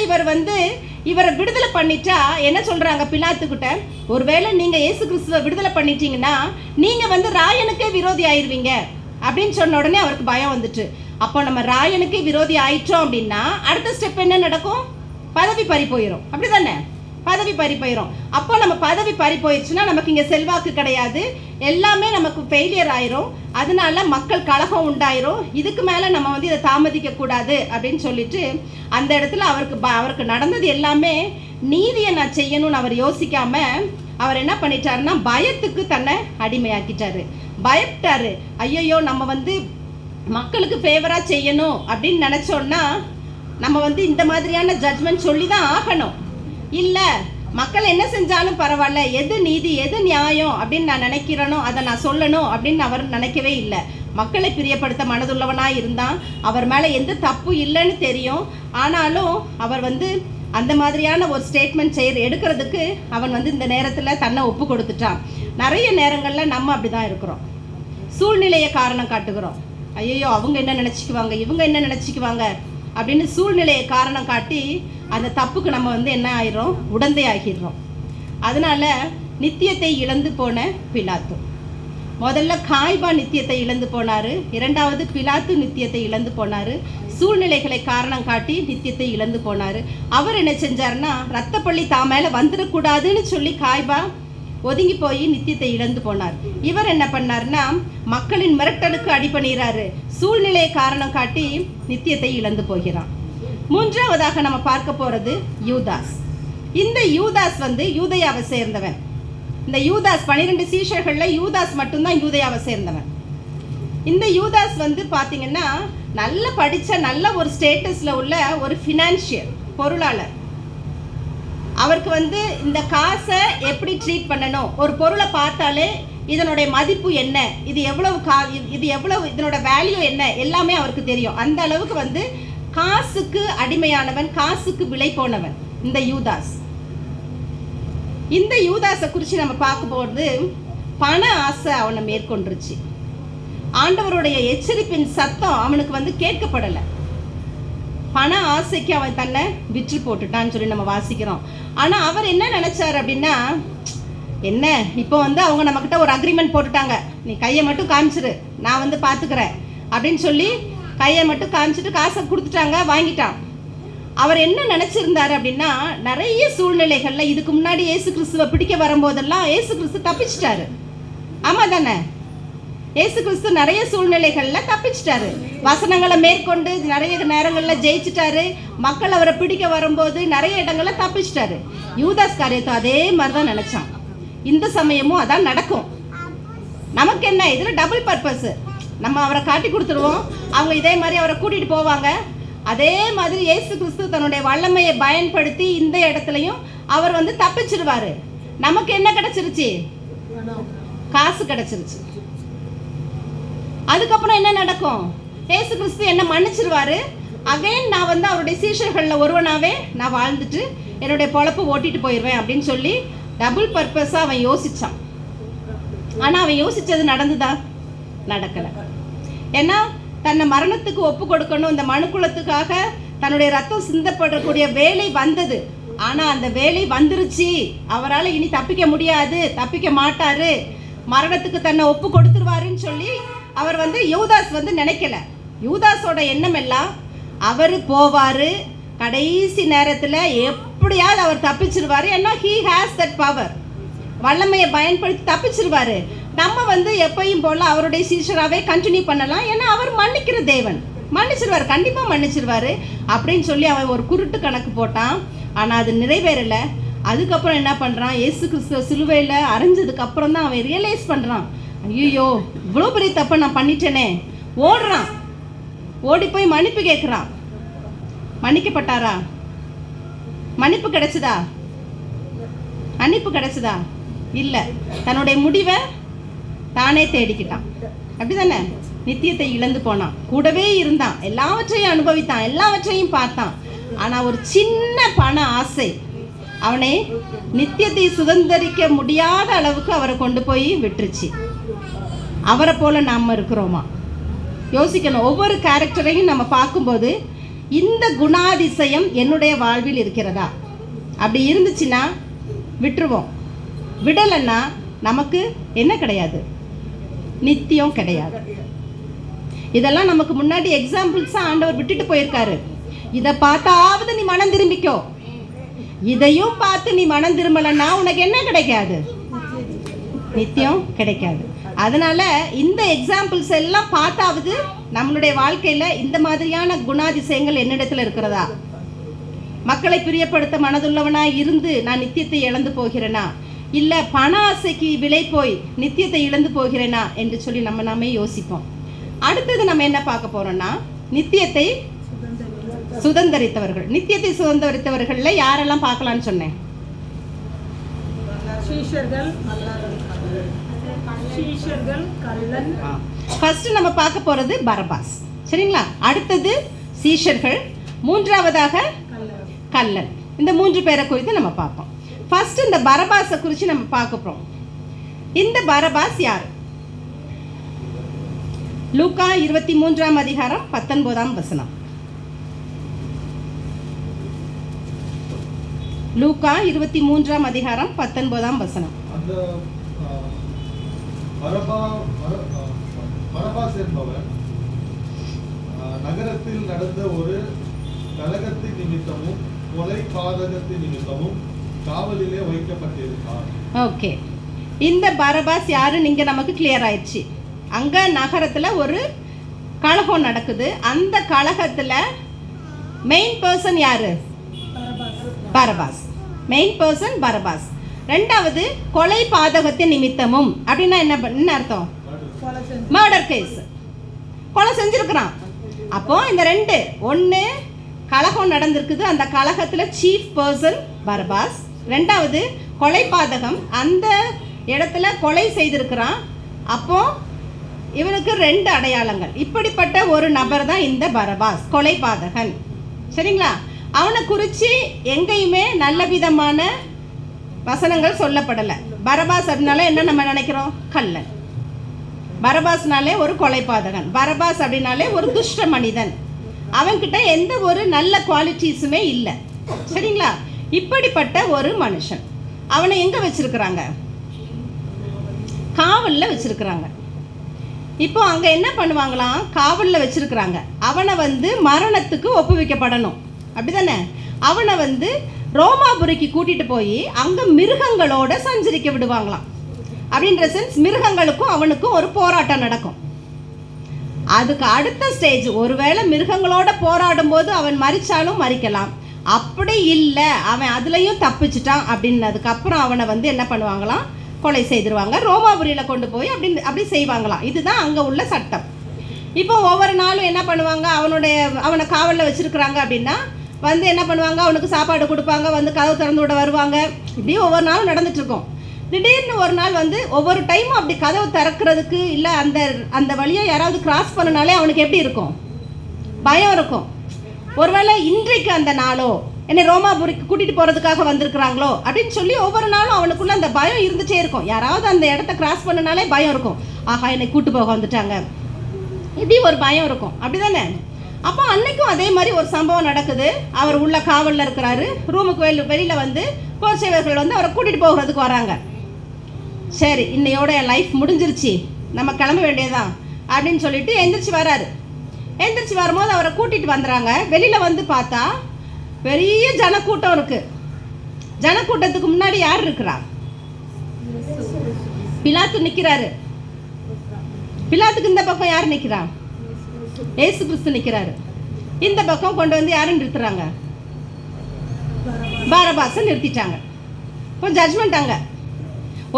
இவரை விடுதலை பண்ணிட்டா என்ன சொல்கிறாங்க பிலாத்துக்கிட்ட, ஒருவேளை நீங்கள் இயேசு கிறிஸ்துவை விடுதலை பண்ணிட்டீங்கன்னா நீங்கள் ராயனுக்கே விரோதி ஆயிடுவீங்க அப்படின்னு சொன்ன உடனே அவருக்கு பயம் வந்துட்டு, அப்போ நம்ம ராயனுக்கே விரோதி ஆயிட்டோம் அப்படின்னா அடுத்த ஸ்டெப் என்ன நடக்கும், பதவி பறி போயிடும். அப்படி தானே, பதவி பறி போயிடும். அப்போ நம்ம பதவி பறி போயிடுச்சுன்னா நமக்கு இங்கே செல்வாக்கு கிடையாது, எல்லாமே நமக்கு ஃபெயிலியர் ஆயிரும். அதனால மக்கள் கலகம் உண்டாயிரும். இதுக்கு மேலே நம்ம இதை தாமதிக்க கூடாது அப்படின்னு சொல்லிட்டு அந்த இடத்துல அவருக்கு நடந்தது எல்லாமே நீதியை நான் செய்யணும்னு அவர் யோசிக்காம அவர் என்ன பண்ணிட்டாருன்னா, பயத்துக்கு தன்னை அடிமையாக்கிட்டாரு. பயப்பட்டாரு, ஐயோ நம்ம மக்களுக்கு ஃபேவராக செய்யணும் அப்படின்னு நினச்சோன்னா நம்ம இந்த மாதிரியான ஜட்ஜ்மெண்ட் சொல்லி தான் ஆகணும். இல்லை, மக்கள் என்ன செஞ்சாலும் பரவாயில்ல, எது நீதி எது நியாயம் அப்படின்னு நான் நினைக்கிறேனோ அதை நான் சொல்லணும் அப்படின்னு அவர் நினைக்கவே இல்லை. மக்களை பிரியப்படுத்த மனதுள்ளவனாக இருந்தான். அவர் மேலே எந்த தப்பு இல்லைன்னு தெரியும். ஆனாலும் அவர் அந்த மாதிரியான ஒரு ஸ்டேட்மெண்ட் எடுக்கிறதுக்கு அவன் இந்த நேரத்தில் தன்னை ஒப்பு கொடுத்துட்டான். நிறைய நேரங்களில் நம்ம அப்படி தான் இருக்கிறோம். சூழ்நிலையை காரணம் காட்டுகிறோம். ஐயோ அவங்க என்ன நினச்சிக்குவாங்க, இவங்க என்ன நினச்சிக்குவாங்க அப்படின்னு சூழ்நிலையை காரணம் காட்டி அந்த தப்புக்கு நம்ம என்ன ஆயிரும், உடந்தை ஆகிடுறோம். அதனால நித்தியத்தை இழந்து போன பிலாத்து, முதல்ல காய்பா நித்தியத்தை இழந்து போனார், இரண்டாவது பிலாத்து நித்தியத்தை இழந்து போனார். சூழ்நிலைகளை காரணம் காட்டி நித்தியத்தை இழந்து போனார். அவர் என்ன செஞ்சார்னா, ரத்தப்பள்ளி தான் மேலே வந்துடக்கூடாதுன்னு சொல்லி காய்பா ஒதுங்கி போய் நித்தியத்தை இழந்து போனார். இவர் என்ன பண்ணார்னா, மக்களின் மிரட்டலுக்கு அடிபணிறாரு, சூழ்நிலையை காரணம் காட்டி நித்தியத்தை இழந்து போகிறான். மூன்றாவதாக நம்ம பார்க்க போகிறது யூதாஸ். இந்த யூதாஸ் யூதயாவை சேர்ந்தவன். இந்த யூதாஸ் 12 சீஷர்களில் யூதாஸ் மட்டும்தான் யூதயாவை சேர்ந்தவன். இந்த யூதாஸ் பார்த்தீங்கன்னா நல்ல படித்த நல்ல ஒரு ஸ்டேட்டஸில் உள்ள ஒரு ஃபினான்ஷியல் பொருளாளர். அவருக்கு இந்த காசை எப்படி ட்ரீட் பண்ணணும், ஒரு பொருளை பார்த்தாலே இதனுடைய மதிப்பு என்ன, இது எவ்வளவு இதனோட வேல்யூ என்ன எல்லாமே அவருக்கு தெரியும். அந்த அளவுக்கு காசுக்கு அடிமையானவன், காசுக்கு விலை போனவன் இந்த யூதாஸ். இந்த யூதாஸை குறித்து நம்ம பார்க்கும்போது பண ஆசை அவனை மேற்கொண்டுருச்சு. ஆண்டவருடைய எச்சரிப்பின் சத்தம் அவனுக்கு கேட்கப்படலை. பண ஆசைக்கு அவன் தன்னை விற்று போட்டுட்டான்னு சொல்லி நம்ம வாசிக்கிறோம். ஆனால் அவர் என்ன நினச்சார் அப்படின்னா, என்ன இப்போ அவங்க நம்மக்கிட்ட ஒரு அக்ரிமெண்ட் போட்டுட்டாங்க, நீ கையை மட்டும் காமிச்சிரு, நான் பார்த்துக்கிறேன் அப்படின்னு சொல்லி கையை மட்டும் காமிச்சிட்டு காசை கொடுத்துட்டாங்க, வாங்கிட்டான். அவர் என்ன நினச்சிருந்தார் அப்படின்னா, நிறைய சூழ்நிலைகளில் இதுக்கு முன்னாடி ஏசு கிறிஸ்துவை பிடிக்க வரும்போதெல்லாம் ஏசு கிறிஸ்து தப்பிச்சிட்டாரு. ஆமாம் தானே, ஏசு கிறிஸ்து நிறைய சூழ்நிலைகளில் தப்பிச்சிட்டாரு, வசனங்களை மேற்கொண்டு நிறைய நேரங்களில் ஜெயிச்சிட்டாரு. மக்கள் அவரை பிடிக்க வரும்போது நிறைய இடங்களில் தப்பிச்சிட்டாரு. யூதாஸ் காரியத்தை அதே மாதிரி தான் நினச்சான். இந்த சமயமும் அதான் நடக்கும். நமக்கு என்ன, இதில் டபுள் பர்பஸ். நம்ம அவரை காட்டி கொடுத்துருவோம், அவங்க இதே மாதிரி அவரை கூட்டிகிட்டு போவாங்க. அதே மாதிரி இயேசு கிறிஸ்து தன்னுடைய வல்லமையை பயன்படுத்தி இந்த இடத்துலையும் அவர் தப்பிச்சிடுவார். நமக்கு என்ன கிடச்சிருச்சு, காசு கிடச்சிருச்சு. அதுக்கப்புறம் என்ன நடக்கும், இயேசு கிறிஸ்து என்ன மன்னிச்சிருவார். அகைன் நான் அவருடைய சீஷர்களில் ஒருவனாகவே நான் வாழ்ந்துட்டு என்னுடைய பொழப்பு ஓட்டிட்டு போயிடுவேன் அப்படின்னு சொல்லி டபுள் பர்பஸாக அவன் யோசித்தான். ஆனால் அவன் யோசித்தது நடந்துதா, நடக்கலை. ஏன்னா தன்னை மரணத்துக்கு ஒப்பு கொடுக்கணும், இந்த மனுக்குலத்துக்காக தன்னுடைய ரத்தம் சிந்தப்படக்கூடிய வேலை வந்தது. ஆனால் அந்த வேலை வந்துருச்சு, அவரால் இனி தப்பிக்க முடியாது, தப்பிக்க மாட்டார், மரணத்துக்கு தன்னை ஒப்பு கொடுத்துருவாருன்னு சொல்லி அவர் யூதாஸ் நினைக்கல. யூதாஸோட எண்ணம் எல்லாம் அவர் போவார், கடைசி நேரத்தில் எப்படியாவது அவர் தப்பிச்சிருவார். ஏன்னா ஹீ ஹேஸ் தட் பவர், வல்லமையை பயன்படுத்தி தப்பிச்சிருவார். நம்ம எப்பயும் போல் அவருடைய சீஷராகவே கண்டினியூ பண்ணலாம். ஏன்னா அவர் மன்னிக்கிற தேவன், மன்னிச்சிருவார், கண்டிப்பாக மன்னிச்சிருவார் அப்படின்னு சொல்லி அவன் ஒரு குருட்டு கணக்கு போட்டான். ஆனால் அது நிறைவேறலை. அதுக்கப்புறம் என்ன பண்ணுறான், இயேசு கிறிஸ்துவ சிலுவையில் அரைஞ்சதுக்கப்புறம் தான் அவன் ரியலைஸ் பண்ணுறான், ஐயோ இவ்வளோ பெரிய தப்பை நான் பண்ணிட்டேனே. ஓடுறான், ஓடி போய் மன்னிப்பு கேட்குறான். மன்னிக்கப்பட்டாரா? மன்னிப்பு கிடைச்சதா? மன்னிப்பு கிடைச்சதா? இல்லை. தன்னுடைய முடிவை தானே தேடிக்கிட்டான். அப்படி தானே? நித்தியத்தை இழந்து போனான். கூடவே இருந்தான், எல்லாவற்றையும் அனுபவித்தான், எல்லாவற்றையும் பார்த்தான். ஆனால் ஒரு சின்ன பண ஆசை அவனை நித்தியத்தை சுதந்திரிக்க முடியாத அளவுக்கு அவரை கொண்டு போய் விட்டுருச்சு. அவரை போல நாம் இருக்கிறோமா? யோசிக்கணும். ஒவ்வொரு கேரக்டரையும் நம்ம பார்க்கும்போது இந்த குணாதிசயம் என்னுடைய வாழ்வில் இருக்கிறதா? அப்படி இருந்துச்சுன்னா விட்டுருவோம். விடலைன்னா நமக்கு என்ன கிடையாது? நித்தியம் கிடையாது. இதெல்லாம் நமக்கு முன்னாடி எக்ஸாம்பிள்ஸாக ஆண்டவர் விட்டுட்டு போயிருக்காரு. இதை பார்த்தாவது நீ மனம் திரும்பிக்கோ, இதையும் பார்த்து நீ மனம் திரும்பலைன்னா உனக்கு என்ன கிடைக்காது? நித்தியம் கிடைக்காது. அதனால இந்த எக்ஸாம்பிள்ஸ் எல்லாம் பார்த்தாவது நம்மளுடைய வாழ்க்கையில் இந்த மாதிரியான குணாதிசயங்கள் என்னிடத்தில் இருக்கிறதா? மக்களை பிரியப்படுத்த மனதுள்ளவனாக இருந்து நான் நித்தியத்தை இழந்து போகிறேனா, இல்லை பண ஆசைக்கு விலை போய் நித்தியத்தை இழந்து போகிறேனா என்று சொல்லி நாமே யோசிப்போம். அடுத்தது நம்ம என்ன பார்க்க போறோம்னா, நித்தியத்தை சுதந்தரித்தவர்கள். நித்தியத்தை சுதந்தரித்தவர்களில் யாரெல்லாம் பார்க்கலான்னு சொன்னேன்? ஃபர்ஸ்ட் நம்ம பார்க்க போறது பரபாஸ், சரிங்களா? அடுத்தது சீஷர்கள், மூன்றாவதாக கல்லன். இந்த 3 பேரை குறித்து நம்ம பார்ப்போம். ஃபர்ஸ்ட் இந்த பரபாஸை குறித்து நம்ம பார்க்க போறோம். இந்த பரபாஸ் யார்? லூக்கா 23ஆம் அதிகாரம் 19ஆம் வசனம். லூக்கா 23ஆம் அதிகாரம் 19ஆம் வசனம். அந்த பரபாஸ் என்பவர் நகரத்தில் நடந்த ஒரு கலகத்தின் நிமித்தமும் கொலை பாதகத்தின் நிமித்தமும் காவலிலே வைக்கப்பட்டிருந்தார். ஓகே, இந்த பரபாஸ் யாருன்னு இங்கே நமக்கு கிளியர் ஆயிடுச்சு. அங்கே நகரத்தில் ஒரு கலகம் நடக்குது. அந்த கலகத்தில் மெயின் பர்சன் யாரு? பரபாஸ். Main person Barabbas. ரெண்டாவது கொலை பாதகத்தின் நிமித்தமும் அப்படின்னா என்ன அர்த்தம்? மர்டர் கேஸ், கொலை செஞ்சிருக்கிறான். அப்போ இந்த ரெண்டு, ஒன்று கலகம் நடந்திருக்குது, அந்த கலகத்தில் சீஃப் பர்சன் பரபாஸ். ரெண்டாவது கொலை பாதகம், அந்த இடத்துல கொலை செய்திருக்கிறான். அப்போ இவனுக்கு 2 அடையாளங்கள். இப்படிப்பட்ட ஒரு நபர் தான் இந்த பரபாஸ், கொலை பாதகன், சரிங்களா? அவனை குறித்து எங்கேயுமே நல்ல விதமான வசனங்கள் சொல்லப்படலை. பரபாஸ் அப்படின்னாலே என்ன நம்ம நினைக்கிறோம்? கள்ளன். பரபாஸ்னாலே ஒரு கொலைபாதகன். பரபாஸ் அப்படின்னாலே ஒரு துஷ்ட மனிதன். அவன்கிட்ட எந்த ஒரு நல்ல குவாலிட்டிஸுமே இல்லை, சரிங்களா? இப்படிப்பட்ட ஒரு மனுஷன். அவனை எங்கே வச்சிருக்கிறாங்க? காவலில் வச்சிருக்கிறாங்க. இப்போ அங்கே என்ன பண்ணுவாங்களாம்? காவலில் வச்சிருக்கிறாங்க. அவனை மரணத்துக்கு ஒப்புவிக்கப்படணும், அப்படிதானே? அவனை ரோமாபுரிக்கு கூட்டிகிட்டு போய் அங்கே மிருகங்களோட சஞ்சரிக்க விடுவாங்களாம். அப்படின்ற சென்ஸ் மிருகங்களுக்கும் அவனுக்கும் ஒரு போராட்டம் நடக்கும். அதுக்கு அடுத்த ஸ்டேஜ், ஒருவேளை மிருகங்களோட போராடும் போது அவன் மறிச்சாலும் மறிக்கலாம். அப்படி இல்லை, அவன் அதுலேயும் தப்பிச்சிட்டான் அப்படின்னதுக்கப்புறம் அவனை என்ன பண்ணுவாங்களாம்? கொலை செய்திருவாங்க. ரோமாபுரியில் கொண்டு போய் அப்படி செய்வாங்களாம். இதுதான் அங்கே உள்ள சட்டம். இப்போ ஒவ்வொரு நாளும் என்ன பண்ணுவாங்க? அவனை காவலில் வச்சுருக்குறாங்க அப்படின்னா என்ன பண்ணுவாங்க? அவனுக்கு சாப்பாடு கொடுப்பாங்க, கதவு திறந்து விட வருவாங்க. இப்படி ஒவ்வொரு நாளும் நடந்துட்டுருக்கோம். திடீர்னு ஒரு நாள் ஒவ்வொரு டைமும் அப்படி கதவு திறக்கிறதுக்கு இல்லை அந்த வழியாக யாராவது கிராஸ் பண்ணனாலே அவனுக்கு எப்படி இருக்கும்? பயம் இருக்கும். ஒருவேளை இன்றைக்கு அந்த நாளோ என்னை ரோமாபுரிக்கு கூட்டிகிட்டு போகிறதுக்காக வந்திருக்கிறாங்களோ அப்படின்னு சொல்லி ஒவ்வொரு நாளும் அவனுக்குள்ள அந்த பயம் இருந்துகிட்டே இருக்கும். யாராவது அந்த இடத்த கிராஸ் பண்ணனாலே பயம் இருக்கும். ஆஹா, என்னை கூட்டு போக வந்துட்டாங்க, இப்படி ஒரு பயம் இருக்கும், அப்படி தானே? அப்போ அன்னைக்கும் அதே மாதிரி ஒரு சம்பவம் நடக்குது. அவர் உள்ள காவலில் இருக்கிறாரு. ரூமுக்கு வெளியில் வந்து போர்ச்சேவர்கள் வந்து அவரை கூட்டிகிட்டு போகிறதுக்கு வராங்க. சரி, இன்னையோட என் லைஃப் முடிஞ்சிருச்சு, நம்ம கிளம்ப வேண்டியதான் அப்படின்னு சொல்லிட்டு எந்திரிச்சு வராரு. எந்திரிச்சு வரும்போது அவரை கூட்டிகிட்டு வந்துடுறாங்க. வெளியில் வந்து பார்த்தா பெரிய ஜனக்கூட்டம் இருக்குது. ஜனக்கூட்டத்துக்கு முன்னாடி யார் இருக்கிறா? பிலாத்து நிற்கிறாரு. பிலாத்துக்கு இந்த பக்கம் யார் நிற்கிறா? ஏசு கிறிஸ்து நிற்கிறாரு. இந்த பக்கம் கொண்டு வந்து யாரும் நிறுத்துறாங்க? பரபாசை நிறுத்திட்டாங்க. இப்போ ஜட்ஜ்மெண்ட் அங்கே.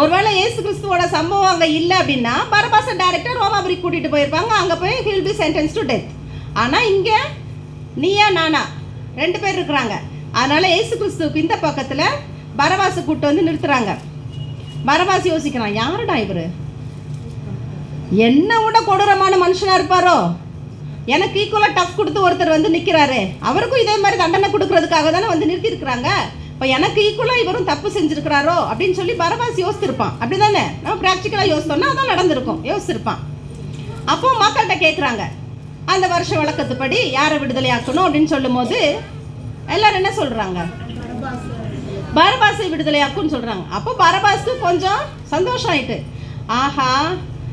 ஒருவேளை ஏசு கிறிஸ்துவோட சம்பவம் அங்கே இல்லை அப்படின்னா பரபாசை டைரக்டாக ரோமாபுரி கூட்டிகிட்டு போயிருப்பாங்க. அங்கே போய் he'll be sentence to death. ஆனால் இங்கே நீயா நானா 2 பேர் இருக்கிறாங்க. அதனால் ஏசு கிறிஸ்துவுக்கு இந்த பக்கத்தில் பரபாசை கூப்பிட்டு வந்து நிறுத்துறாங்க. பரபாஸ் யோசிக்கிறான், யாருடா இவர்? என்ன விட கொடூரமான மனுஷனாக இருப்பாரோ? எனக்கு ஈக்குவலாக டஃப் கொடுத்து ஒருத்தர் வந்து நிற்கிறாரு, அவருக்கும் இதே மாதிரி தண்டனை கொடுக்கறதுக்காக தானே வந்து நிறுத்தியிருக்கிறாங்க. இப்போ எனக்கு ஈக்குவலாக இவரும் தப்பு செஞ்சுருக்கிறாரோ அப்படின்னு சொல்லி பரபாஸ் யோசிச்சிருப்பான். அப்படி தானே நம்ம ப்ராக்டிக்கலாக யோசித்தோம்னா அதான் நடந்திருக்கும், யோசிச்சிருப்பான். அப்போ மக்கள்கிட்ட கேட்குறாங்க, அந்த வருஷ வழக்கத்துப்படி யாரை விடுதலை ஆக்கணும் அப்படின்னு சொல்லும் போது எல்லாரும் என்ன சொல்கிறாங்க? பரபாசை விடுதலையாக்குன்னு சொல்கிறாங்க. அப்போ பரபாஸ்க்கு கொஞ்சம் சந்தோஷம் ஆயிட்டு, ஆஹா